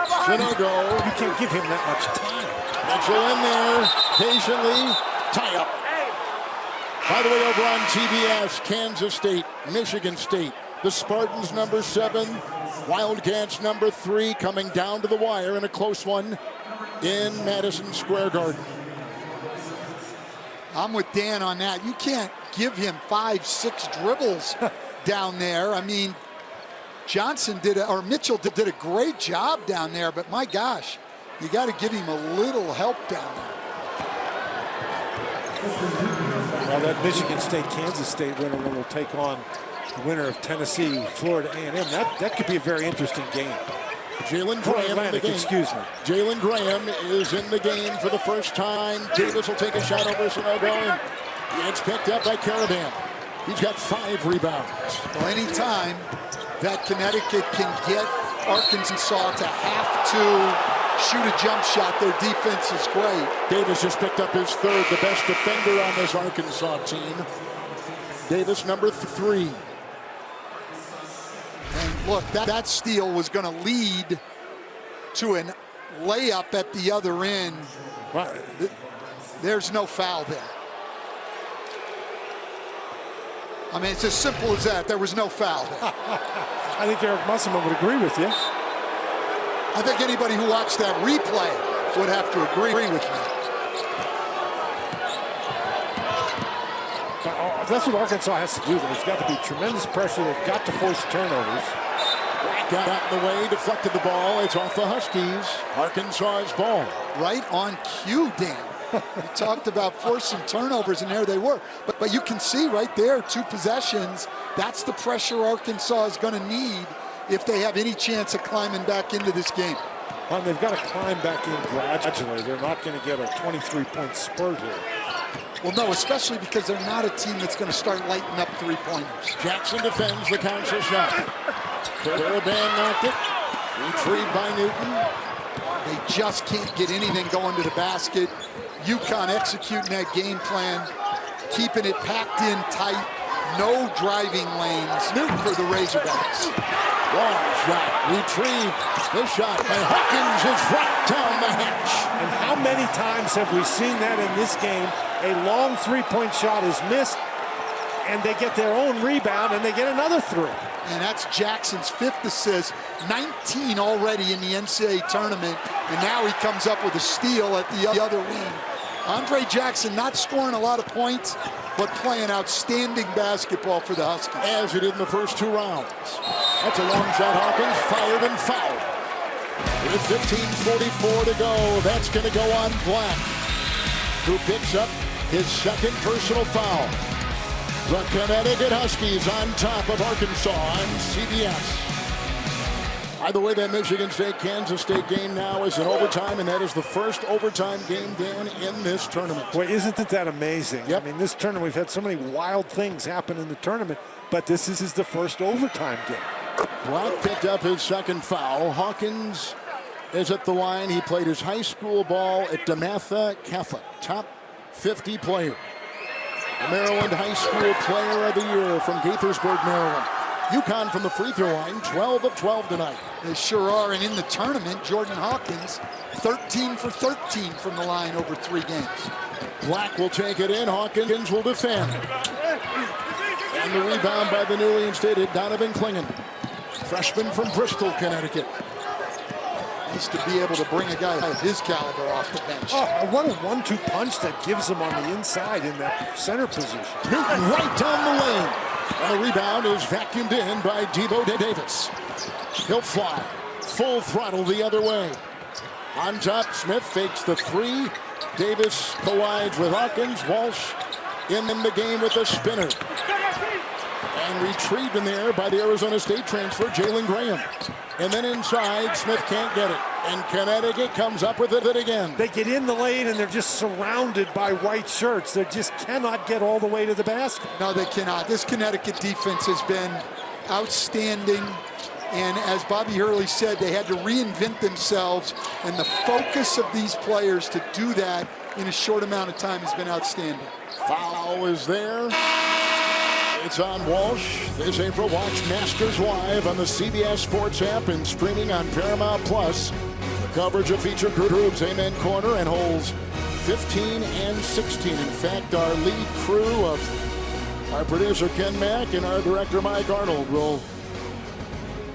Sanogo. You can't give him that much time. Mitchell in there, patiently, tie up. By the way, over on TBS, Kansas State, Michigan State, the Spartans number 7, Wildcats number 3, coming down to the wire in a close one in Madison Square Garden. I'm with Dan on that. You can't give him 5-6 dribbles down there. I mean, Mitchell did a great job down there, but my gosh, you got to give him a little help down there. Well, that Michigan State, Kansas State winner will take on the winner of Tennessee, Florida A&M. That could be a very interesting game. Jalen Graham in the game. Excuse me. Jalen Graham is in the game for the first time. Davis will take a shot over Sanogo, and it's picked up by Caravan. He's got 5 rebounds. Well, anytime that Connecticut can get Arkansas to have to shoot a jump shot, their defense is great. Davis just picked up his 3rd, the best defender on this Arkansas team. Davis, number 3. And look, that steal was going to lead to a layup at the other end. Well, there's no foul there. I mean, it's as simple as that. There was no foul there. I think Eric Musselman would agree with you. I think anybody who watched that replay would have to agree with me. That's what Arkansas has to do. There's got to be tremendous pressure. They've got to force turnovers. Got out in the way, deflected the ball. It's off the Huskies. Arkansas's ball. Right on cue, Dan. We talked about forcing turnovers, and there they were. But you can see right there, 2 possessions. That's the pressure Arkansas is going to need if they have any chance of climbing back into this game. Well, they've got to climb back in gradually. They're not going to get a 23-point spurt here. Well, no, especially because they're not a team that's going to start lighting up 3-pointers. Jackson defends the counter shot. Caravan knocked it. Retrieved by Newton. They just can't get anything going to the basket. UConn executing that game plan, keeping it packed in tight, no driving lanes. Newton for the Razorbacks. Long shot, retrieved. The shot by Hawkins is right down the hatch. And how many times have we seen that in this game? A long 3-point shot is missed, and they get their own rebound, and they get another 3. And that's Jackson's 5th assist, 19 already in the NCAA tournament, and now he comes up with a steal at the other wing. Andre Jackson not scoring a lot of points, but playing outstanding basketball for the Huskies. As he did in the first 2 rounds. That's a long shot, Hawkins, fired and fouled. With 15:44 to go, that's going to go on Black, who picks up his 2nd personal foul. The Connecticut Huskies on top of Arkansas on CBS. By the way, that Michigan State-Kansas State game now is in overtime, and that is the first overtime game, Dan, in this tournament. Boy, isn't that amazing? Yep. I mean, this tournament, we've had so many wild things happen in the tournament, but this is the first overtime game. Black picked up his 2nd foul. Hawkins is at the line. He played his high school ball at DeMatha Catholic, top 50 player. The Maryland High School Player of the Year from Gaithersburg, Maryland. UConn from the free throw line, 12 of 12 tonight. They sure are, and in the tournament, Jordan Hawkins, 13 for 13 from the line over 3 games. Black will take it in, Hawkins will defend. And the rebound by the newly instated Donovan Clingan, freshman from Bristol, Connecticut. Nice to be able to bring a guy of his caliber off the bench. Oh, what a 1-2 punch that gives him on the inside in that center position. Newton right down the lane. And the rebound is vacuumed in by Devo Davis. He'll fly full throttle the other way. On top, Smith fakes the 3. Davis collides with Hawkins. Walsh in the game with a spinner. And retrieved in there by the Arizona State transfer, Jalen Graham. And then inside, Smith can't get it. And Connecticut comes up with it again. They get in the lane, and they're just surrounded by white shirts. They just cannot get all the way to the basket. No, they cannot. This Connecticut defense has been outstanding. And as Bobby Hurley said, they had to reinvent themselves. And the focus of these players to do that in a short amount of time has been outstanding. Foul is there. It's on Walsh this April. Watch Masters live on the CBS Sports app and streaming on Paramount Plus. For coverage of featured groups, Amen Corner and holes 15 and 16. In fact, our lead crew of our producer Ken Mack and our director Mike Arnold will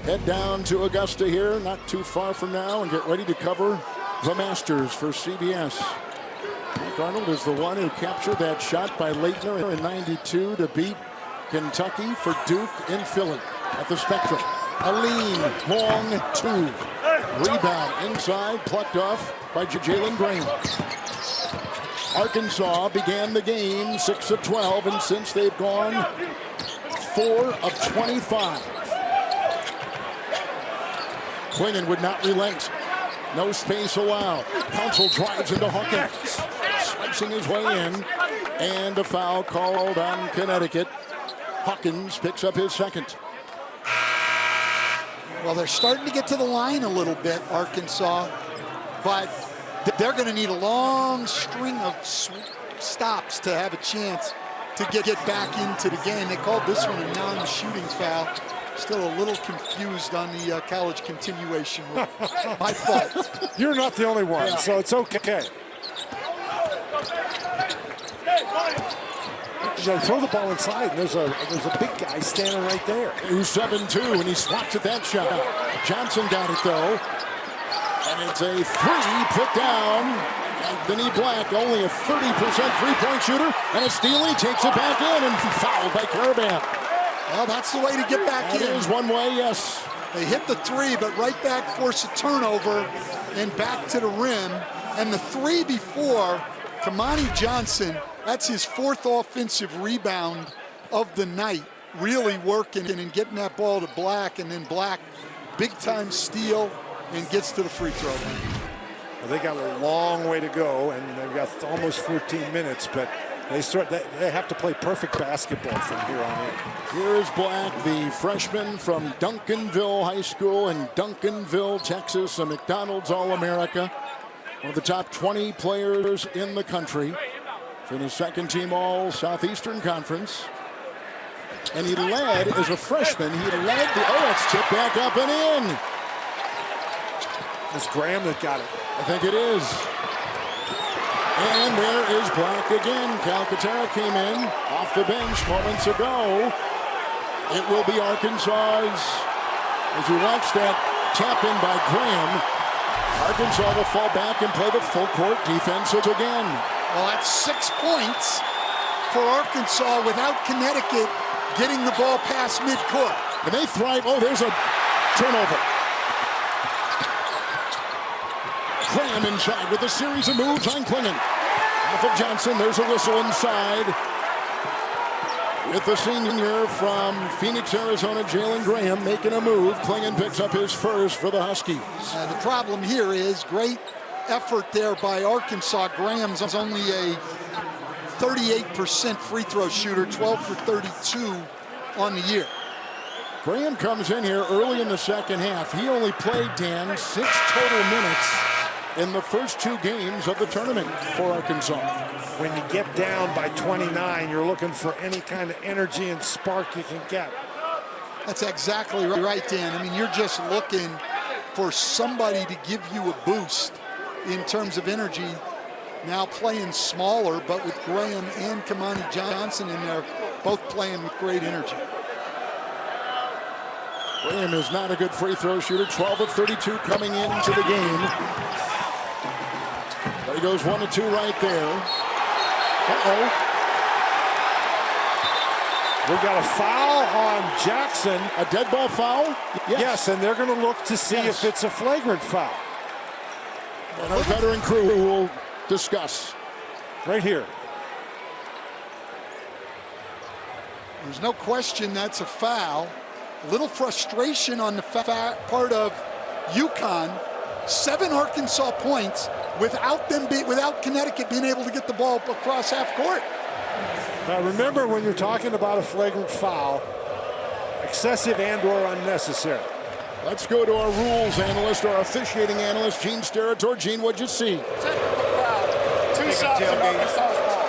head down to Augusta here, not too far from now, and get ready to cover the Masters for CBS. Mike Arnold is the one who captured that shot by Leitner in '92 to beat Kentucky for Duke in Philly at the Spectrum. A lean, long two. Rebound inside, plucked off by Jalen Graham. Arkansas began the game 6 of 12, and since they've gone 4 of 25. Klingon would not relent. No space allowed. Council drives into Hawkins, slicing his way in, and a foul called on Connecticut. Hawkins picks up his second. Well, they're starting to get to the line a little bit, Arkansas, but they're going to need a long string of stops to have a chance to get back into the game. They called this one a non-shooting foul. Still a little confused on the college continuation rule. My fault. You're not the only one, so it's okay. Throw the ball inside, and there's a big guy standing right there. Who's 7'2", and he swats at that shot. Johnson got it, though. And it's a three put down. Anthony Black, only a 30% three-point shooter, and a steal. He takes it back in and fouled by Caravan. Well, that's the way to get back in. That is one way, yes. They hit the three, but right back, force a turnover, and back to the rim. And the three before, Kamani Johnson, that's his 4th offensive rebound of the night. Really working and getting that ball to Black, and then Black, big-time steal, and gets to the free throw line. Well, they got a long way to go, and they've got almost 14 minutes, but they have to play perfect basketball from here on in. Here's Black, the freshman from Duncanville High School in Duncanville, Texas, a McDonald's All-America. One of the top 20 players in the country. Finished second team All Southeastern Conference. And he led as a freshman. He led the, it's tipped back up and in. It's Graham that got it. I think it is. And there is Black again. Calcaterra came in off the bench moments ago. It will be Arkansas's. As you watch that tap in by Graham, Arkansas will fall back and play the full court defense again. Well, that's 6 points for Arkansas without Connecticut getting the ball past midcourt. And they thrive. Oh, there's a turnover. Graham inside with a series of moves on Klingon. Off of Johnson, there's a whistle inside. With the senior from Phoenix, Arizona, Jalen Graham making a move. Klingon picks up his first for the Huskies. The problem here is great effort there by Arkansas. Graham's only a 38% free throw shooter, 12 for 32 on the year. Graham comes in here early in the second half. He only played, Dan, 6 total minutes in the first 2 games of the tournament for Arkansas. When you get down by 29, you're looking for any kind of energy and spark you can get. That's exactly right, Dan. I mean, you're just looking for somebody to give you a boost in terms of energy. Now playing smaller, but with Graham and Kamani Johnson in there, both playing with great energy. Graham is not a good free throw shooter. 12 of 32 coming into the game. But he goes 1 of 2 right there. We've got a foul on Jackson. A dead ball foul? Yes, and they're going to look to see if it's a flagrant foul. And our veteran crew will discuss. Right here. There's no question that's a foul. A little frustration on the part of UConn. 7 Arkansas points without Connecticut being able to get the ball across half court. Now remember, when you're talking about a flagrant foul, excessive and/or unnecessary. Let's go to our rules analyst, our officiating analyst, Gene Steratore. Gene, what'd you see? Technical foul. 2 shots in Arkansas's ball.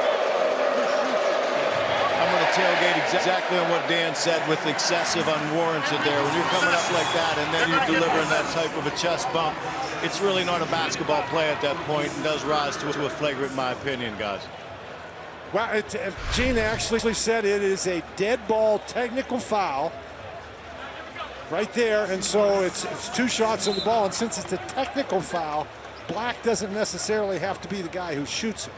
I'm going to tailgate exactly on what Dan said with excessive, unwarranted there. When you're coming up like that and then you're delivering that type of a chest bump, it's really not a basketball play at that point and does rise to a flagrant, in my opinion, guys. Well, Gene actually said it is a dead ball technical foul right there, and so it's 2 shots on the ball, and since it's a technical foul, Black doesn't necessarily have to be the guy who shoots it.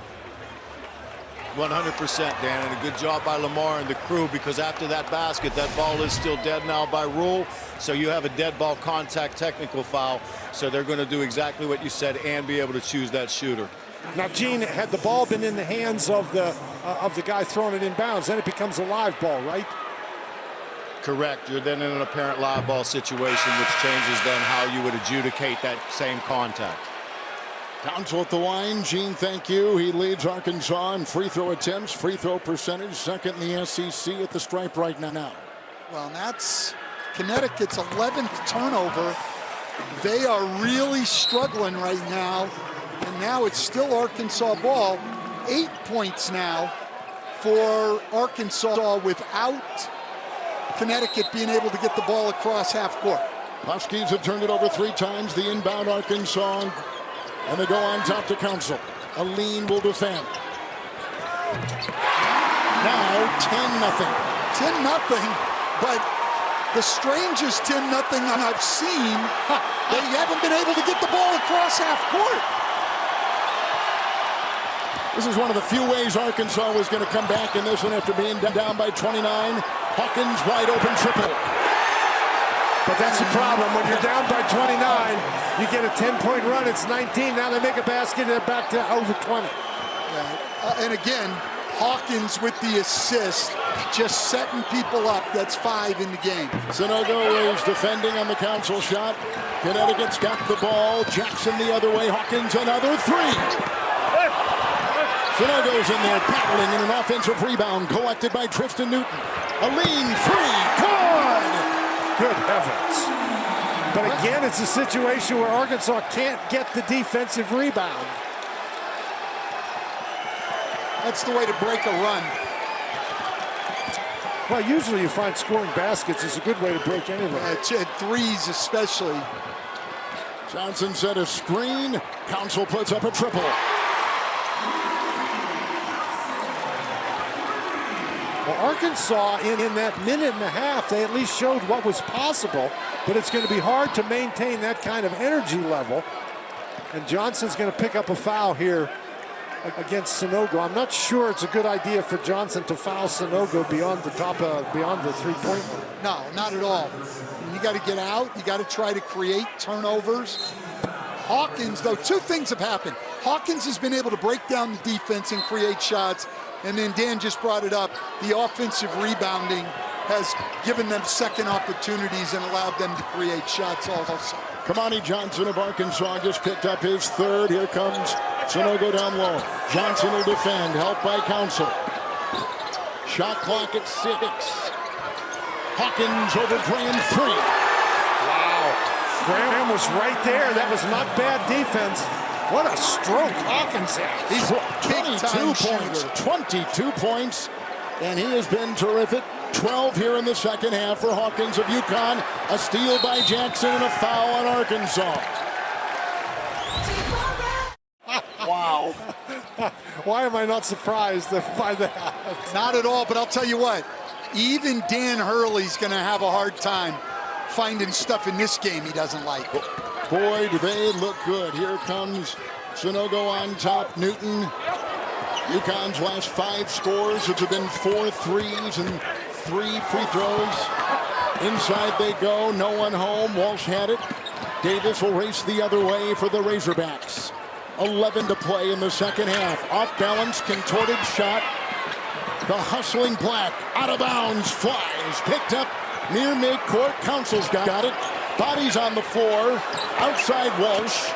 100%, Dan, and a good job by Lamar and the crew, because after that basket, that ball is still dead now by rule, so you have a dead ball contact technical foul, so they're going to do exactly what you said and be able to choose that shooter. Now, Gene, had the ball been in the hands of the guy throwing it inbounds, then it becomes a live ball, right? Correct. You're then in an apparent live ball situation, which changes then how you would adjudicate that same contact. Counsel at the line. Gene, thank you. He leads Arkansas in free throw attempts, free throw percentage, second in the SEC at the stripe right now. Well, that's Connecticut's 11th turnover. They are really struggling right now. And now it's still Arkansas ball. 8 points now for Arkansas without Connecticut being able to get the ball across half court. Huskies have turned it over 3 times. The inbound Arkansas. And they go on top to Counsel. Aline will defend. Now 10-0. 10-0, but the strangest 10-0 I've seen. They haven't been able to get the ball across half court. This is one of the few ways Arkansas was going to come back in this one after being down by 29. Hawkins wide open triple. But that's the problem. When you're down by 29, you get a 10-point run. It's 19. Now they make a basket and they're back to over 20. Yeah. And again, Hawkins with the assist, just setting people up. That's 5 in the game. Sanogo is defending on the Counsel shot. Connecticut's got the ball. Jackson the other way. Hawkins another 3. Sanogo's in there battling in an offensive rebound collected by Tristan Newton. Aline 3. Good! Good heavens. But again, it's a situation where Arkansas can't get the defensive rebound. That's the way to break a run. Well, usually you find scoring baskets is a good way to break any run. At threes especially. Johnson set a screen. Counsel puts up a triple. Well, Arkansas, in that minute and a half, they at least showed what was possible, but it's going to be hard to maintain that kind of energy level. And Johnson's going to pick up a foul here against Sanogo. I'm not sure it's a good idea for Johnson to foul Sanogo beyond the beyond the 3-point line. No, not at all. You got to get out. You got to try to create turnovers. Hawkins, though, 2 things have happened. Hawkins has been able to break down the defense and create shots. And then Dan just brought it up. The offensive rebounding has given them second opportunities and allowed them to create shots also. Kamani Johnson of Arkansas just picked up his 3rd. Here comes Sanogo down low. Johnson will defend, helped by Counsel. Shot clock at 6. Hawkins over Graham 3. Wow. Graham was right there. That was not bad defense. What a stroke Hawkins had. He's 22 points. 22 points. And he has been terrific. 12 here in the second half for Hawkins of UConn. A steal by Jackson and a foul on Arkansas. Wow. Why am I not surprised by that? Not at all, but I'll tell you what. Even Dan Hurley's going to have a hard time finding stuff in this game he doesn't like. Boy, do they look good. Here comes Sanogo on top. Newton. UConn's last 5 scores, which have been 4 threes and 3 free throws. Inside they go. No one home. Walsh had it. Davis will race the other way for the Razorbacks. 11 to play in the second half. Off balance, contorted shot. The hustling Black. Out of bounds. Flies. Picked up near midcourt. Counsel's got it. Bodies on the floor, outside Walsh.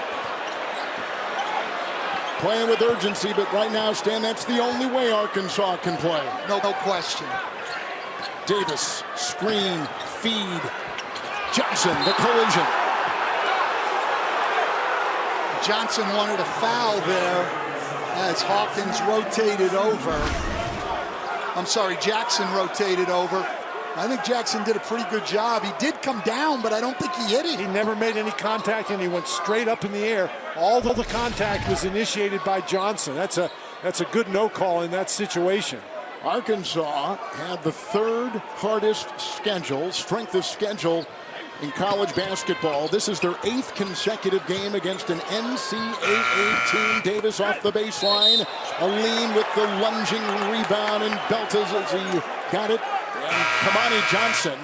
Playing with urgency, but right now, Stan, that's the only way Arkansas can play. No question. Davis, screen, feed. Johnson, the collision. Johnson wanted a foul there as Hawkins rotated over. Jackson rotated over. I think Jackson did a pretty good job. He did come down, but I don't think he hit it. He never made any contact, and he went straight up in the air. All the contact was initiated by Johnson. That's a good no call in that situation. Arkansas had the third hardest strength of schedule in college basketball. This is their 8th consecutive game against an NCAA team. Davis off the baseline. Aline with the lunging rebound, and Beltas as he got it. And Kamani Johnson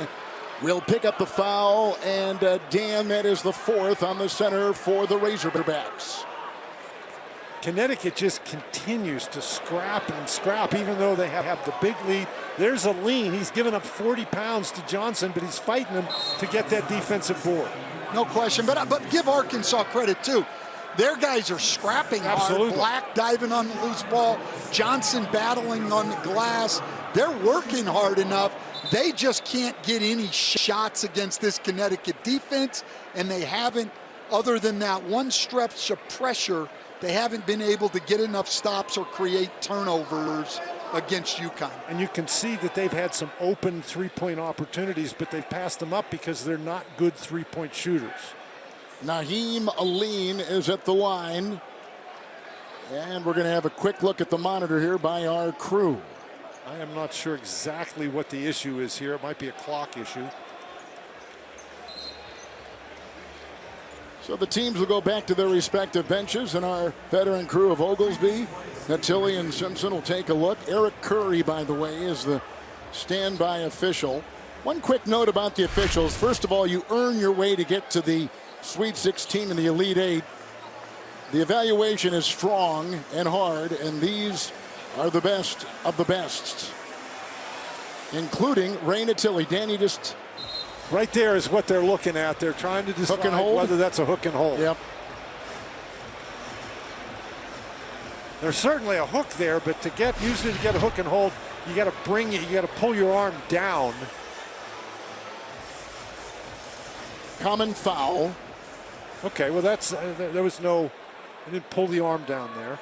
will pick up the foul, and Dan, that is the 4th on the center for the Razorbacks. Connecticut just continues to scrap and scrap, even though they have the big lead. There's Aline. He's given up 40 pounds to Johnson, but he's fighting him to get that defensive board. No question, but give Arkansas credit, too. Their guys are scrapping Absolutely. hard. Black diving on the loose ball. Johnson battling on the glass. They're working hard enough. They just can't get any shots against this Connecticut defense, and they haven't, other than that one stretch of pressure, they haven't been able to get enough stops or create turnovers against UConn. And you can see that they've had some open three-point opportunities, but they've passed them up because they're not good three-point shooters. Naheem Aline is at the line. And we're going to have a quick look at the monitor here by our crew. I am not sure exactly what the issue is here. It might be a clock issue. So the teams will go back to their respective benches, and our veteran crew of Oglesby, Natili, and Simpson will take a look. Eric Curry, by the way, is the standby official. One quick note about the officials. First of all, you earn your way to get to the Sweet 16 and the Elite 8. The evaluation is strong and hard, and these are the best of the best, including Ray Natili. Danny, just right there is what they're looking at. They're trying to decide whether that's a hook and hold. Yep. There's certainly a hook there, but usually to get a hook and hold, you got to pull your arm down. Common foul. Okay, well there was no, he didn't pull the arm down there.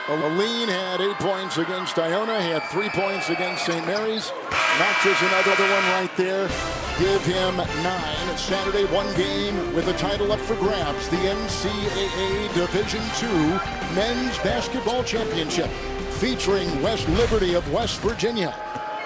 Aline had 8 points against Iona. He had 3 points against St. Mary's. Notches another one right there. Give him 9. Saturday, one game with a title up for grabs. The NCAA Division II Men's Basketball Championship, featuring West Liberty of West Virginia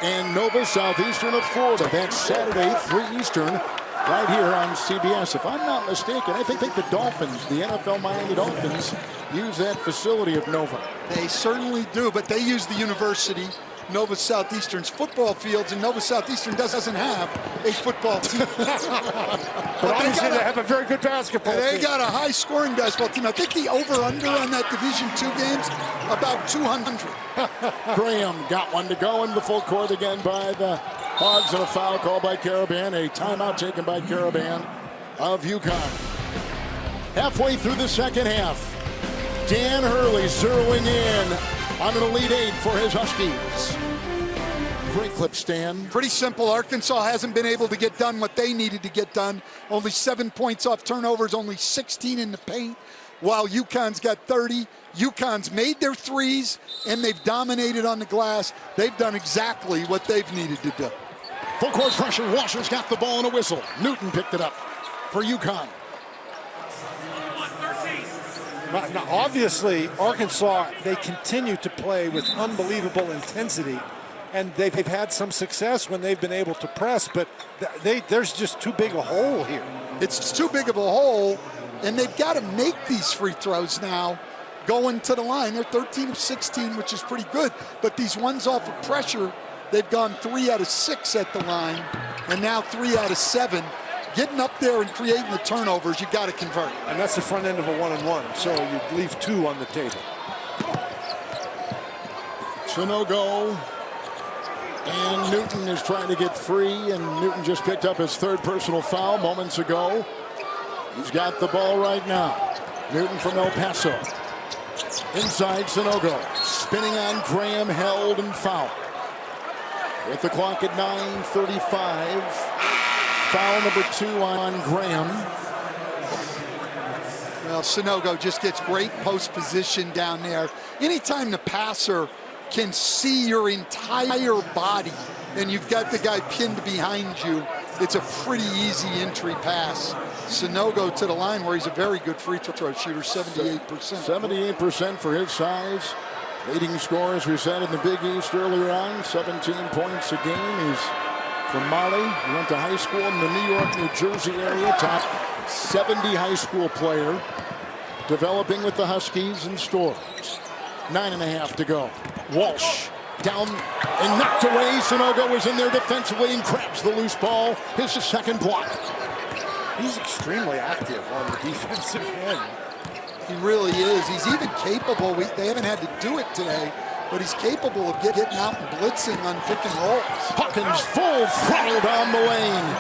and Nova Southeastern of Florida. That's Saturday, 3 Eastern, right here on CBS. If I'm not mistaken, I think the Dolphins, the NFL Miami Dolphins, use that facility of Nova. They certainly do, but they use the university, Nova Southeastern's football fields, and Nova Southeastern doesn't have a football team. but obviously they have a very good basketball team. They got a high-scoring basketball team. I think the over-under on that Division II game's about 200. Graham got one to go in the full court again by the Hogs, and a foul called by Caravan. A timeout taken by Caravan of UConn. Halfway through the second half, Dan Hurley zeroing in on an Elite 8 for his Huskies. Great clip, Stan. Pretty simple. Arkansas hasn't been able to get done what they needed to get done. Only 7 points off turnovers, only 16 in the paint, while UConn's got 30. UConn's made their threes, and they've dominated on the glass. They've done exactly what they've needed to do. Full court pressure. Washer's got the ball and a whistle. Newton picked it up for UConn. Now, obviously, Arkansas, they continue to play with unbelievable intensity, and they've had some success when they've been able to press, but there's just too big a hole here. It's too big of a hole, and they've got to make these free throws now going to the line. They're 13 of 16, which is pretty good, but these ones off of pressure, they've gone 3 out of 6 at the line, and now 3 out of 7. Getting up there and creating the turnovers, you got to convert. And that's the front end of a 1-and-1, so you leave 2 on the table. Sanogo and Newton is trying to get free, and Newton just picked up his 3rd personal foul moments ago. He's got the ball right now. Newton from El Paso. Inside Sanogo. Spinning on Graham, held and fouled. With the clock at 9:35. Foul number 2 on Graham. Well, Sanogo just gets great post position down there. Anytime the passer can see your entire body and you've got the guy pinned behind you, it's a pretty easy entry pass. Sanogo to the line where he's a very good free throw shooter, 78%. 78% for his size. Leading scorer, as we said, in the Big East earlier on, 17 points a game. He's from Mali. He went to high school in the New York, New Jersey area. Top 70 high school player. Developing with the Huskies in store. 9.5 to go. Walsh down and knocked away. Sanogo was in there defensively and grabs the loose ball. His second block. He's extremely active on the defensive end. He really is. He's even capable. They haven't had to do it today, but he's capable of getting out and blitzing on pick and rolls. Hawkins full throttle down the lane.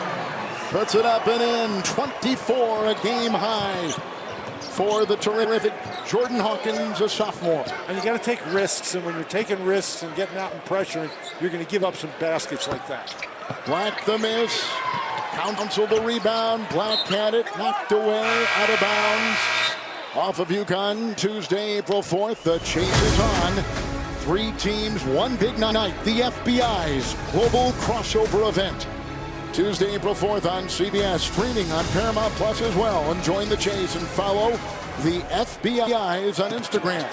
Puts it up and in. 24, a game high for the terrific Jordan Hawkins, a sophomore. And you got to take risks, and when you're taking risks and getting out and pressuring, you're going to give up some baskets like that. Black the miss. Council the rebound. Black had it. Knocked away. Out of bounds. Off of UConn. Tuesday, April 4th. The chase is on. 3 teams, 1 big night. The FBI's global crossover event. Tuesday, April 4th on CBS. Streaming on Paramount Plus as well. And join the chase and follow the FBI's on Instagram.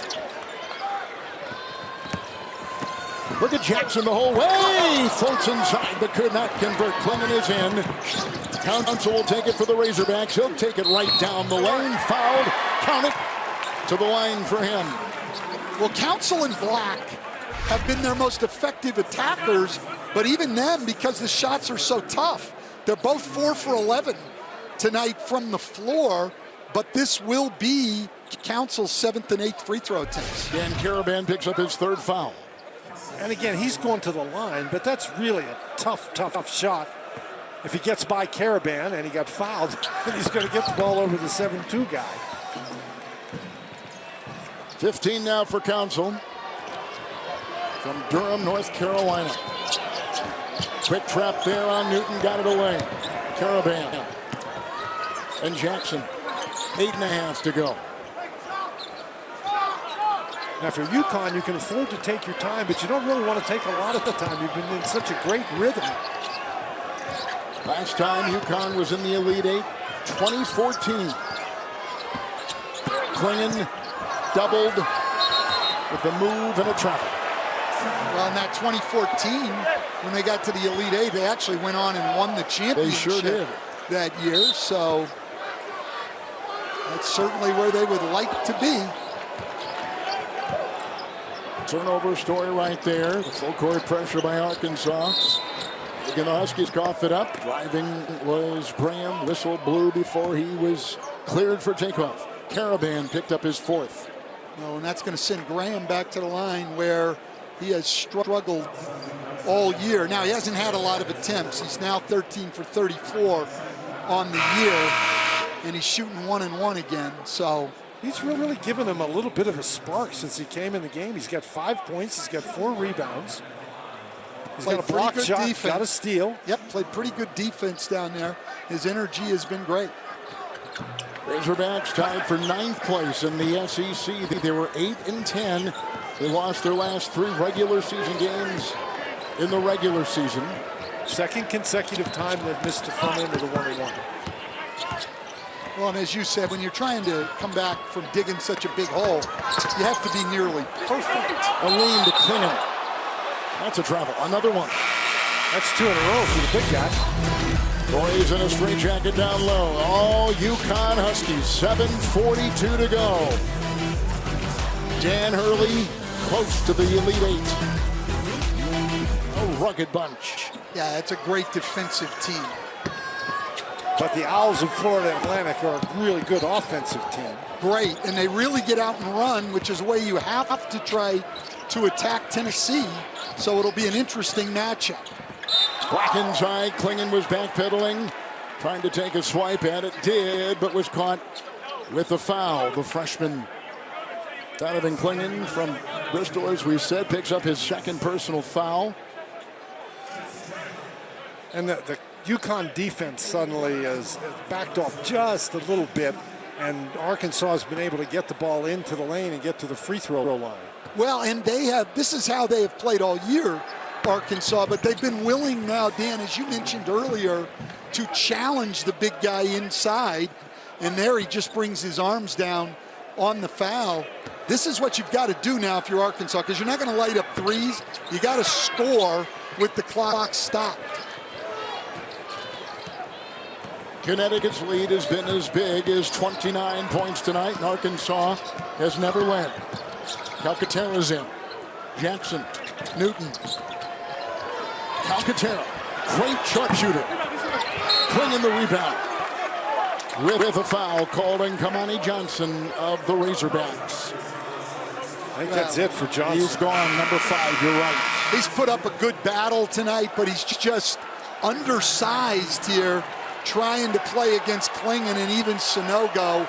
Look at Jackson the whole way. Floats inside but could not convert. Clinton is in. Council will take it for the Razorbacks. He'll take it right down the lane. Fouled. Count it. To the line for him. Well, Council and Black have been their most effective attackers, but even them, because the shots are so tough, they're both 4 for 11 tonight from the floor, but this will be Council's 7th and 8th free throw attempts. Dan Caravan picks up his 3rd foul. And again, he's going to the line, but that's really a tough shot. If he gets by Caravan and he got fouled, then he's going to get the ball over the 7-2 guy. 15 now for Council. From Durham, North Carolina. Quick trap there on Newton, got it away. Caravan. And Jackson. 8.5 to go. Now for UConn, you can afford to take your time, but you don't really want to take a lot of the time. You've been in such a great rhythm. Last time UConn was in the Elite 8, 2014. Klingon doubled with a move and a travel. Well, in that 2014, when they got to the Elite 8, they actually went on and won the championship. They sure did. That year, so that's certainly where they would like to be. Turnover story right there. The full court pressure by Arkansas. Again, the Huskies coughed it up. Driving was Graham. Whistle blew before he was cleared for takeoff. Caravan picked up his 4th. No, and that's going to send Graham back to the line where he has struggled all year. Now, he hasn't had a lot of attempts. He's now 13 for 34 on the year, and he's shooting 1 and 1 again. So he's really given him a little bit of a spark since he came in the game. He's got 5 points. He's got 4 rebounds. He's got a block shot, defense. Got a steal. Yep, played pretty good defense down there. His energy has been great. Razorbacks tied for 9th place in the SEC. They were 8-10. They lost their last 3 regular season games in the regular season. 2nd consecutive time they've missed the front end of the 1-1. Well, and as you said, when you're trying to come back from digging such a big hole, you have to be nearly perfect. A lean to Klingon. That's a travel. Another one. That's 2 in a row for the big guy. Boys in a straight jacket down low. All UConn Huskies. 7:42 to go. Dan Hurley close to the Elite 8. A rugged bunch. Yeah, it's a great defensive team. But the Owls of Florida Atlantic are a really good offensive team. Great, and they really get out and run, which is a way you have to try to attack Tennessee. So it'll be an interesting matchup. Black inside. Klingon was backpedaling, trying to take a swipe at it. Did, but was caught with the foul. The freshman Donovan Klingon from Bristol, as we said, picks up his 2nd personal foul. And the UConn defense suddenly has backed off just a little bit. And Arkansas has been able to get the ball into the lane and get to the free throw line. Well, and this is how they have played all year, Arkansas, but they've been willing now, Dan, as you mentioned earlier, to challenge the big guy inside. And there he just brings his arms down on the foul. This is what you've got to do now if you're Arkansas, because you're not going to light up threes. You got to score with the clock stopped. Connecticut's lead has been as big as 29 points tonight, and Arkansas has never led. Calcaterra's in. Jackson, Newton. Calcaterra, great sharpshooter. Clingan the rebound. With a foul called on Kamani Johnson of the Razorbacks. I think that's it for Johnson. He's gone, number 5, you're right. He's put up a good battle tonight, but he's just undersized here, trying to play against Clingan and even Sanogo.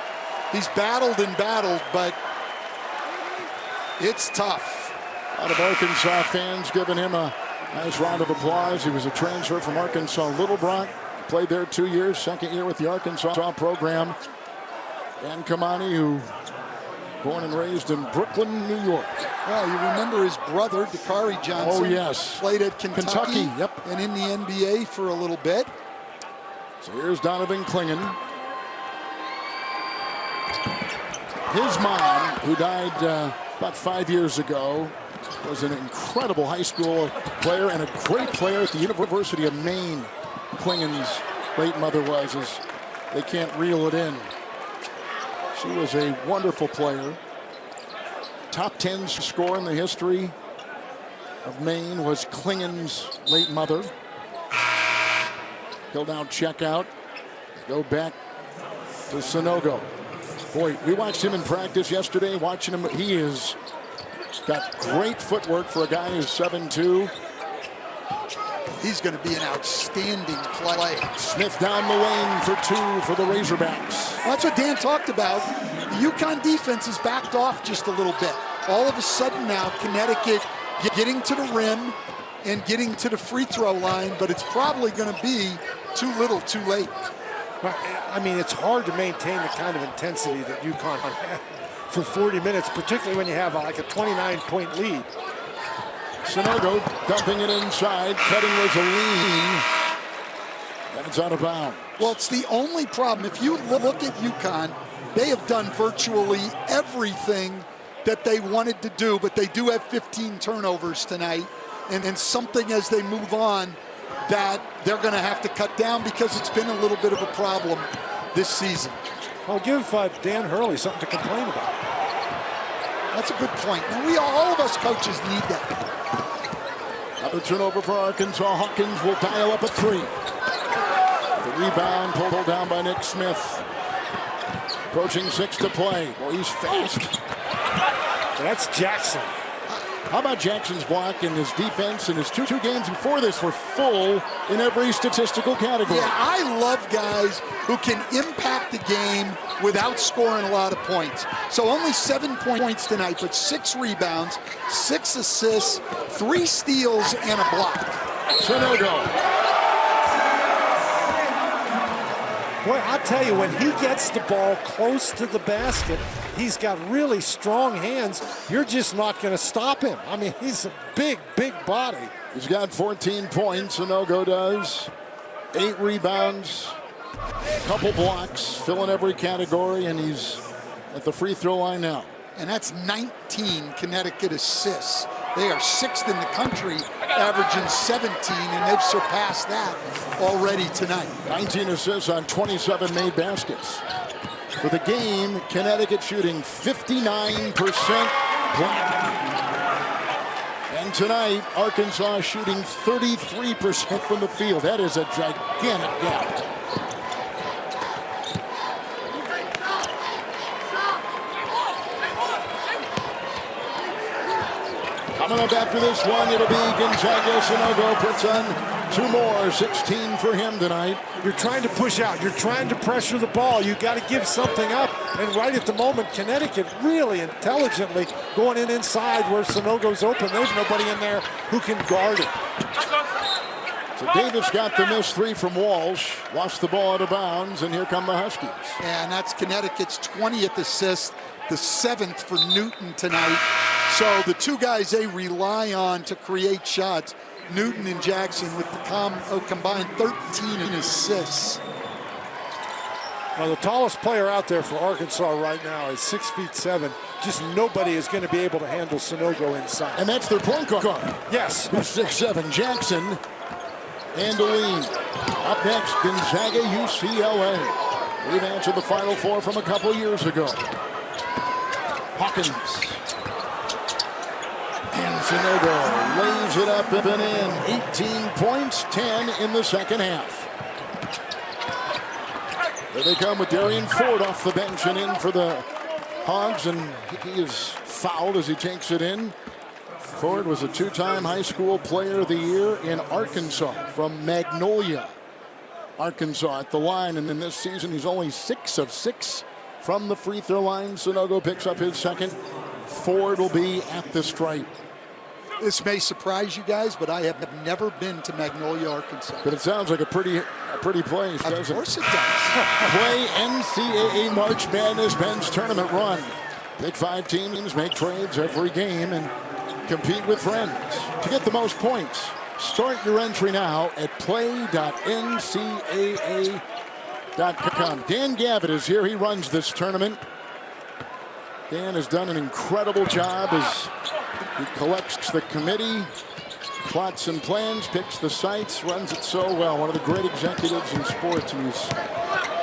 He's battled and battled, but it's tough. A lot of Arkansas fans giving him a nice round of applause. He was a transfer from Arkansas Little Rock. Played there 2 years, second year with the Arkansas program. And Kamani, who born and raised in Brooklyn, New York. Well, you remember his brother, Dakari Johnson. Oh, yes. Played at Kentucky, yep. And in the NBA for a little bit. So here's Donovan Clingan. His mom, who died about 5 years ago, was an incredible high school player and a great player at the University of Maine. Clingan's late mother was, as they can't reel it in. She was a wonderful player. Top 10 scorer in the history of Maine was Clingan's late mother. He'll now check out, go back to Sanogo. Boy, we watched him in practice yesterday. Watching him, he is got great footwork for a guy who's 7'2". He's going to be an outstanding player. Smith down the lane for 2 for the Razorbacks. Well, that's what Dan talked about. The UConn defense has backed off just a little bit. All of a sudden now, Connecticut getting to the rim and getting to the free throw line, but it's probably going to be too little, too late. I mean, it's hard to maintain the kind of intensity that UConn had for 40 minutes, particularly when you have like a 29-point lead. Sanogo dumping it inside, cutting was a lean, and it's out of bounds. Well, it's the only problem. If you look at UConn, they have done virtually everything that they wanted to do, but they do have 15 turnovers tonight, and something as they move on that they're going to have to cut down because it's been a little bit of a problem this season. I'll give Dan Hurley something to complain about. That's a good point. And all of us coaches need that. Another turnover for Arkansas. Hawkins will dial up a 3. The rebound pulled down by Nick Smith. Approaching 6 to play. Boy, he's fast. That's Jackson. How about Jackson's block and his defense and his two games before this were full in every statistical category. Yeah, I love guys who can impact the game without scoring a lot of points. So only 7 points tonight, but 6 rebounds, 6 assists, 3 steals, and a block. Sanogo. Boy, I'll tell you, when he gets the ball close to the basket, he's got really strong hands. You're just not going to stop him. I mean, he's a big, big body. He's got 14 points, Sanogo does. 8 rebounds, couple blocks, filling every category, and he's at the free throw line now. And that's 19 Connecticut assists. They are 6th in the country, averaging 17, and they've surpassed that already tonight. 19 assists on 27 made baskets. For the game, Connecticut shooting 59% and tonight, Arkansas shooting 33% from the field. That is a gigantic gap. Coming up after this one, it'll be Gonzaga. Sanogo puts on 2 more, 16 for him tonight. You're trying to push out. You're trying to pressure the ball. You got to give something up. And right at the moment, Connecticut really intelligently going inside where Sanogo's open. There's nobody in there who can guard it. So Davis got the missed three from Walsh, lost the ball out of bounds, and here come the Huskies. And that's Connecticut's 20th assist, the 7th for Newton tonight. So the two guys they rely on to create shots, Newton and Jackson, with the combined 13 assists. Well, the tallest player out there for Arkansas right now is 6'7". Just nobody is going to be able to handle Sanogo inside. And that's their point guard. Yes. Who's 6'7", Jackson. Andoline. Up next, Gonzaga, UCLA. Rematch of the Final Four from a couple years ago. Hawkins. And Sanogo lays it up and in. 18 points, 10 in the second half. There they come with Darian Ford off the bench and in for the Hogs, and he is fouled as he takes it in. Ford was a two-time high school player of the year in Arkansas from Magnolia, Arkansas at the line. And in this season, he's only 6 of 6 from the free throw line. Sanogo picks up his second. Ford will be at the stripe. This may surprise you guys, but I have never been to Magnolia, Arkansas. But it sounds like a pretty place, doesn't it? Of course it does. Play NCAA March Madness men's tournament run. Big 5 teams make trades every game and compete with friends. To get the most points, start your entry now at play.ncaa.com. Dan Gavitt is here. He runs this tournament. Dan has done an incredible job as he collects the committee, plots and plans, picks the sites, runs it so well. One of the great executives in sports, and he's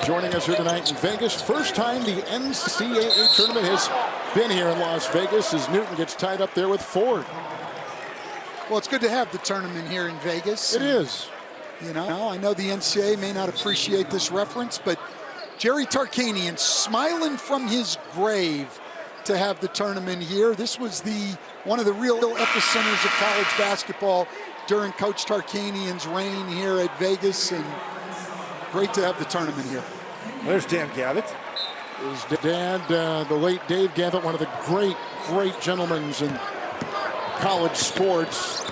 joining us here tonight in Vegas. First time the NCAA tournament has been here in Las Vegas as Newton gets tied up there with Ford. Well, it's good to have the tournament here in Vegas. It is. You know, I know the NCAA may not appreciate this reference, but Jerry Tarkanian smiling from his grave to have the tournament here. This was one of the real epicenters of college basketball during Coach Tarkanian's reign here at Vegas, and great to have the tournament here. There's Dan Gavitt. His dad, the late Dave Gavitt, one of the great gentlemen in college sports.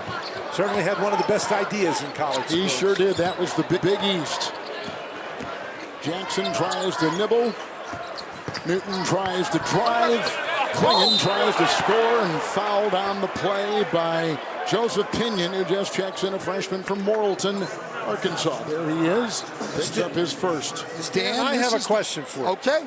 Certainly had one of the best ideas in college sports. He sure did. That was the Big East. Jackson tries to nibble. Newton tries to drive. Klingon tries to score and fouled on the play by Joseph Pinion, who just checks in, a freshman from Morrilton, Arkansas. There he is. Picks up his first. Dan, I have a question for you. Okay,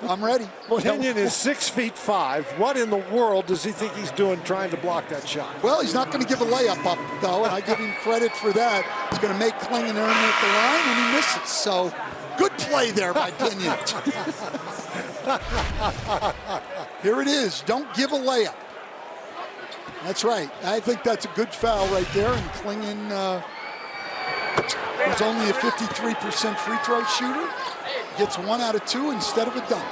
I'm ready. Pinion is 6'5". What in the world does he think he's doing trying to block that shot? Well, he's not going to give a layup up, though, and I give him credit for that. He's going to make Klingon earn at the line, and he misses. So, good play there by Pinion. Here it is. Don't give a layup. That's right. I think that's a good foul right there. And Klingon was only a 53% free throw shooter. Gets 1 out of 2 instead of a dunk.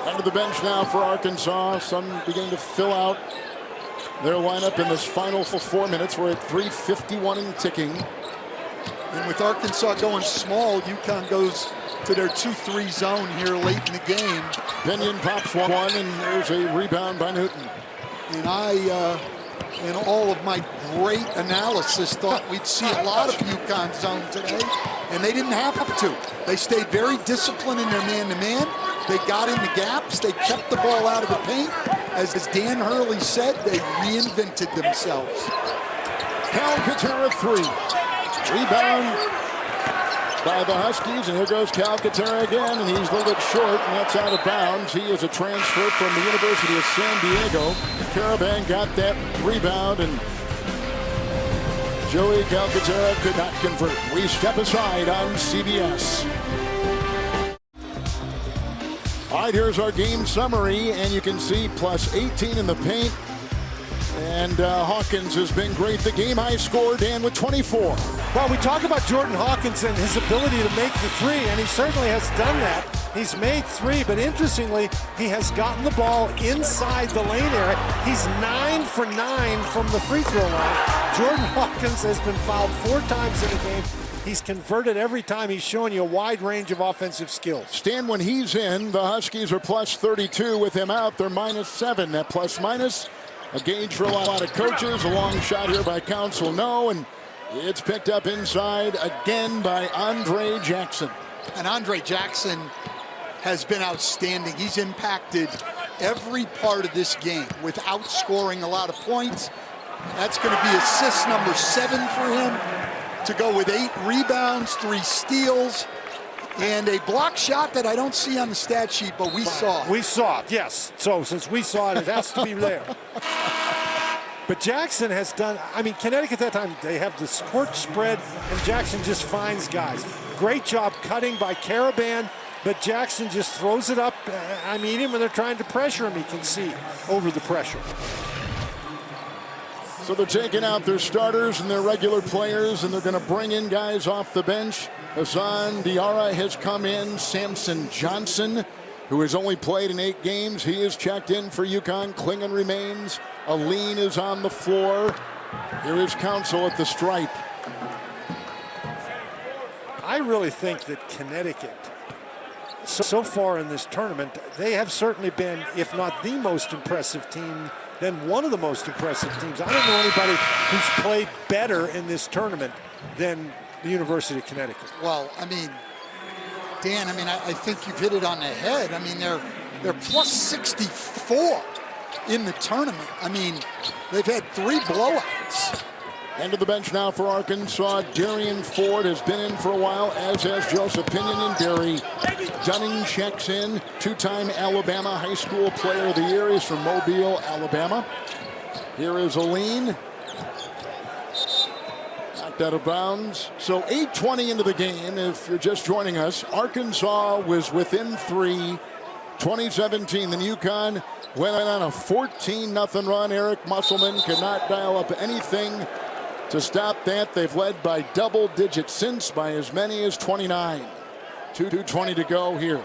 Under the bench now for Arkansas. Some beginning to fill out their lineup in this final 4 minutes. We're at 3:51 and ticking. And with Arkansas going small, UConn goes to their 2-3 zone here late in the game. Pinion pops one, and there's a rebound by Newton. And I, in all of my great analysis, thought we'd see a lot of UConn zone today, and they didn't have to. They stayed very disciplined in their man-to-man. They got in the gaps. They kept the ball out of the paint. As Dan Hurley said, they reinvented themselves. Cal Katera 3. Rebound by the Huskies, and here goes Cal Katera again, and he's a little bit short, and that's out of bounds. He is a transfer from the University of San Diego. Caravan got that rebound, and Joey Cal Katera could not convert. We step aside on CBS. All right, here's our game summary, and you can see plus 18 in the paint. And Hawkins has been great. The game high score, Dan, with 24. Well, we talk about Jordan Hawkins and his ability to make the three, and he certainly has done that. He's made 3, but interestingly, he has gotten the ball inside the lane area. He's 9 for 9 from the free throw line. Jordan Hawkins has been fouled 4 times in the game. He's converted every time. He's showing you a wide range of offensive skills. Stan, when he's in, the Huskies are plus 32. With him out, they're -7. That plus-minus, a gauge for a lot of coaches. A long shot here by Council, no. And It's picked up inside again by Andre Jackson. And Andre Jackson has been outstanding. He's impacted every part of this game without scoring a lot of points. That's going to be assist number 7 for him, to go with 8 rebounds, 3 steals, and a block shot that I don't see on the stat sheet, but we saw. We saw it, yes. So since we saw it, it has to be there. But Jackson has done, I mean, Connecticut at that time, they have the court spread, and Jackson just finds guys. Great job cutting by Caravan, but Jackson just throws it up. I mean, even when they're trying to pressure him, he can see over the pressure. So they're taking out their starters and their regular players, and they're going to bring in guys off the bench. Hassan Diarra has come in. Samson Johnson, who has only played in 8 games, he is checked in for UConn. Klingon remains. Aline is on the floor. Here is Council at the stripe. I really think that Connecticut, so far in this tournament, they have certainly been, if not the most impressive team, then one of the most impressive teams. I don't know anybody who's played better in this tournament than the University of Connecticut. Well, I mean, Dan, I mean, I think you've hit it on the head. I mean, they're plus 64 in the tournament. I mean, they've had 3 blowouts. End of the bench now for Arkansas. Darian Ford has been in for a while, as has Joseph Pinion and Barry. Dunning checks in. 2-time Alabama High School Player of the Year. He's from Mobile, Alabama. Here is Aline. Knocked out of bounds. So 8:20 into the game. If you're just joining us, Arkansas was within 3. 2017, then UConn went on a 14-0 run. Eric Musselman could not dial up anything to stop that. They've led by double digits since, by as many as 29. 2:20 to go here.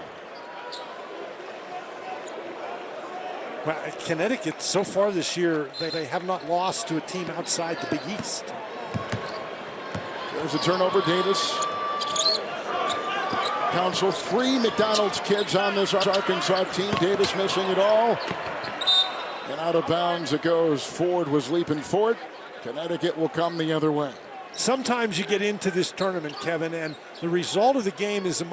Well, Connecticut, so far this year, they have not lost to a team outside the Big East. There's a turnover, Davis. Council, 3 McDonald's kids on this Arkansas team. Davis missing it all. And out of bounds it goes. Ford was leaping for it. Connecticut will come the other way. Sometimes you get into this tournament, Kevin, and the result of the game is as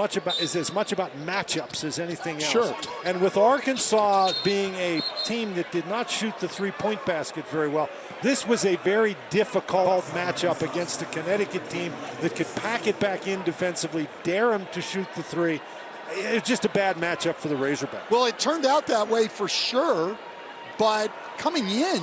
much about matchups as anything else. Sure. And with Arkansas being a team that did not shoot the 3-point basket very well, this was a very difficult matchup against a Connecticut team that could pack it back in defensively, dare them to shoot the 3. It's just a bad matchup for the Razorbacks. Well, it turned out that way for sure, but coming in,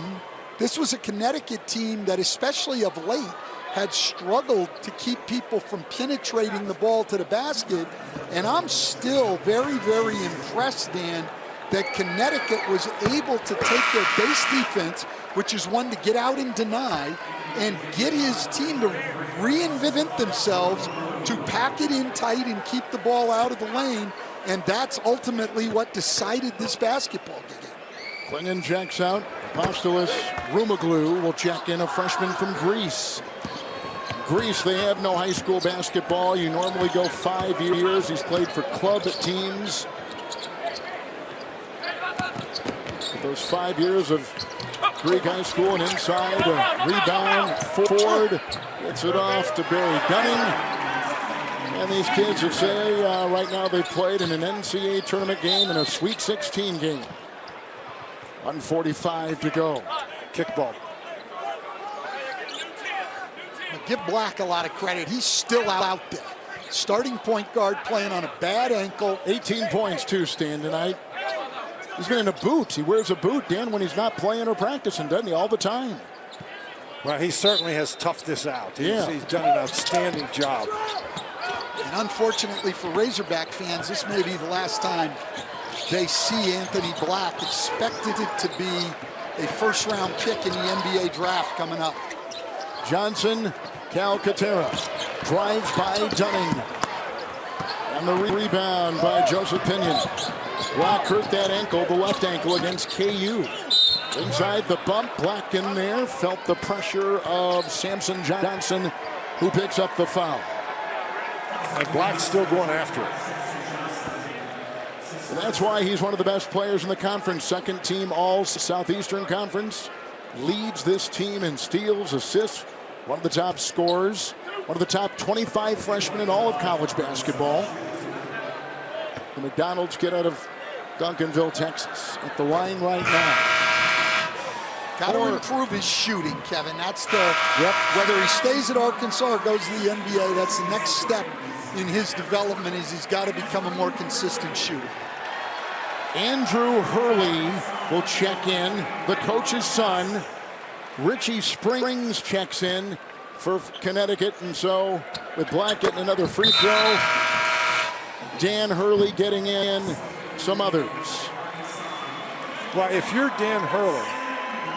this was a Connecticut team that, especially of late, had struggled to keep people from penetrating the ball to the basket. And I'm still very, very impressed, Dan, that Connecticut was able to take their base defense, which is one to get out and deny, and get his team to reinvent themselves to pack it in tight and keep the ball out of the lane. And that's ultimately what decided this basketball game. Klingon checks out. Apostolos Rumaglu will check in, a freshman from Greece. Greece, they have no high school basketball. You normally go 5 years. He's played for club teams. Those 5 years of Greek high school, and inside a rebound. Ford gets it off to Barry Dunning. And these kids would say right now they've played in an NCAA tournament game and a Sweet 16 game. 1:45 to go. Kickball. Give Black a lot of credit. He's still out there. Starting point guard playing on a bad ankle. 18 points too, Stan, tonight. He's been in a boot. He wears a boot, Dan, when he's not playing or practicing, doesn't he, all the time? Well, he certainly has toughed this out. Yeah. He's done an outstanding job. And unfortunately for Razorback fans, this may be the last time they see Anthony Black. Expected it to be a first-round pick in the NBA draft coming up. Johnson, Calcaterra drives by Dunning. And the rebound by Joseph Pinion. Black hurt that ankle, the left ankle, against KU. Inside the bump, Black in there, felt the pressure of Samson Johnson, who picks up the foul. And Black's still going after it. And that's why he's one of the best players in the conference. Second team all Southeastern Conference. Leads this team in steals, assists, one of the top scorers, one of the top 25 freshmen in all of college basketball. The McDonald's kid out of Duncanville, Texas, at the line right now. Got to improve his shooting, Kevin. That's the, whether he stays at Arkansas or goes to the NBA, that's the next step in his development, is he's got to become a more consistent shooter. Andrew Hurley will check in, the coach's son. Richie Springs checks in for Connecticut, and so with Black getting another free throw, Dan Hurley getting in, some others. Well, if you're Dan Hurley,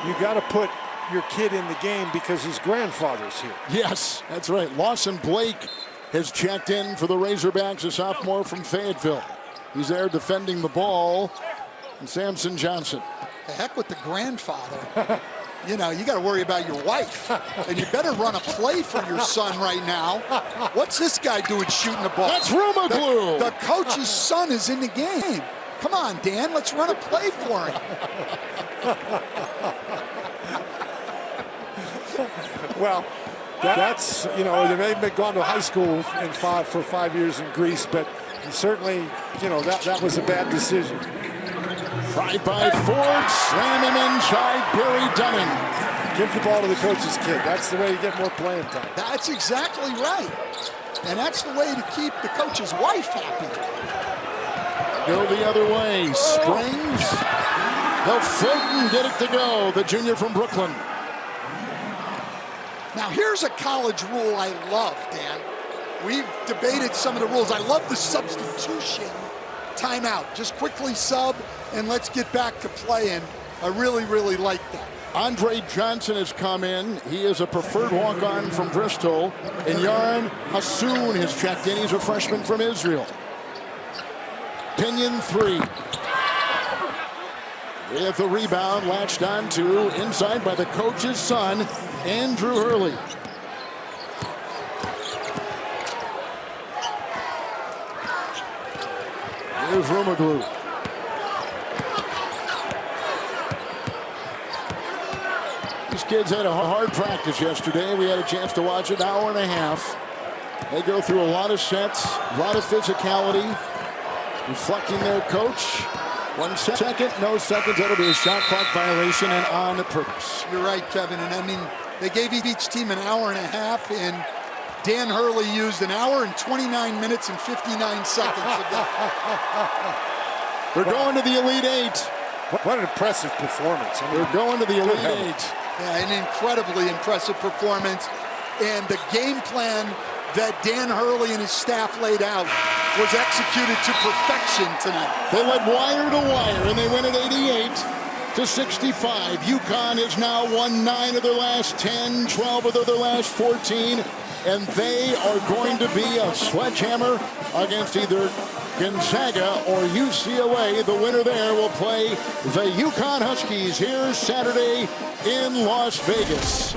you got to put your kid in the game because his grandfather's here. Yes, that's right. Lawson Blake has checked in for the Razorbacks, a sophomore from Fayetteville. He's there defending the ball. And Samson Johnson. The heck with the grandfather. You know, you got to worry about your wife. And you better run a play for your son right now. What's this guy doing shooting the ball? That's Rumaglu. The coach's son is in the game. Come on, Dan, let's run a play for him. Well, that's, you know, they may have gone to high school for 5 years in Greece, but certainly, you know, that was a bad decision. Tried by Ford, slam him inside, Barry Dunning. Give the ball to the coach's kid. That's the way you get more playing time. That's exactly right. And that's the way to keep the coach's wife happy. Go the other way, Springs. He'll float and get it to go, the junior from Brooklyn. Now here's a college rule I love, Dan. We've debated some of the rules. I love the substitution timeout. Just quickly sub and let's get back to playing. I really, really like that. Andre Johnson has come in. He is a preferred walk-on from Bristol. And Yaron Hassoun has checked in. He's a freshman from Israel. Pinion 3. With the rebound latched onto inside by the coach's son, Andrew Hurley. Here's Rumaglu. These kids had a hard practice yesterday. We had a chance to watch it, an hour and a half. They go through a lot of sets, a lot of physicality, reflecting their coach. 1 second, no seconds. That'll be a shot clock violation and on purpose. You're right, Kevin. And I mean, they gave each team an hour and a half, and Dan Hurley used an hour and 29 minutes and 59 seconds of that. We're going to the Elite Eight. What an impressive performance. I mean, we're going to the Elite Eight. Yeah, an incredibly impressive performance. And the game plan that Dan Hurley and his staff laid out was executed to perfection tonight. They led wire to wire, and they win at 88-65. UConn has now won 9 of their last 10, 12 of their last 14, and they are going to be a sledgehammer against either Gonzaga or UCLA. The winner there will play the UConn Huskies here Saturday in Las Vegas.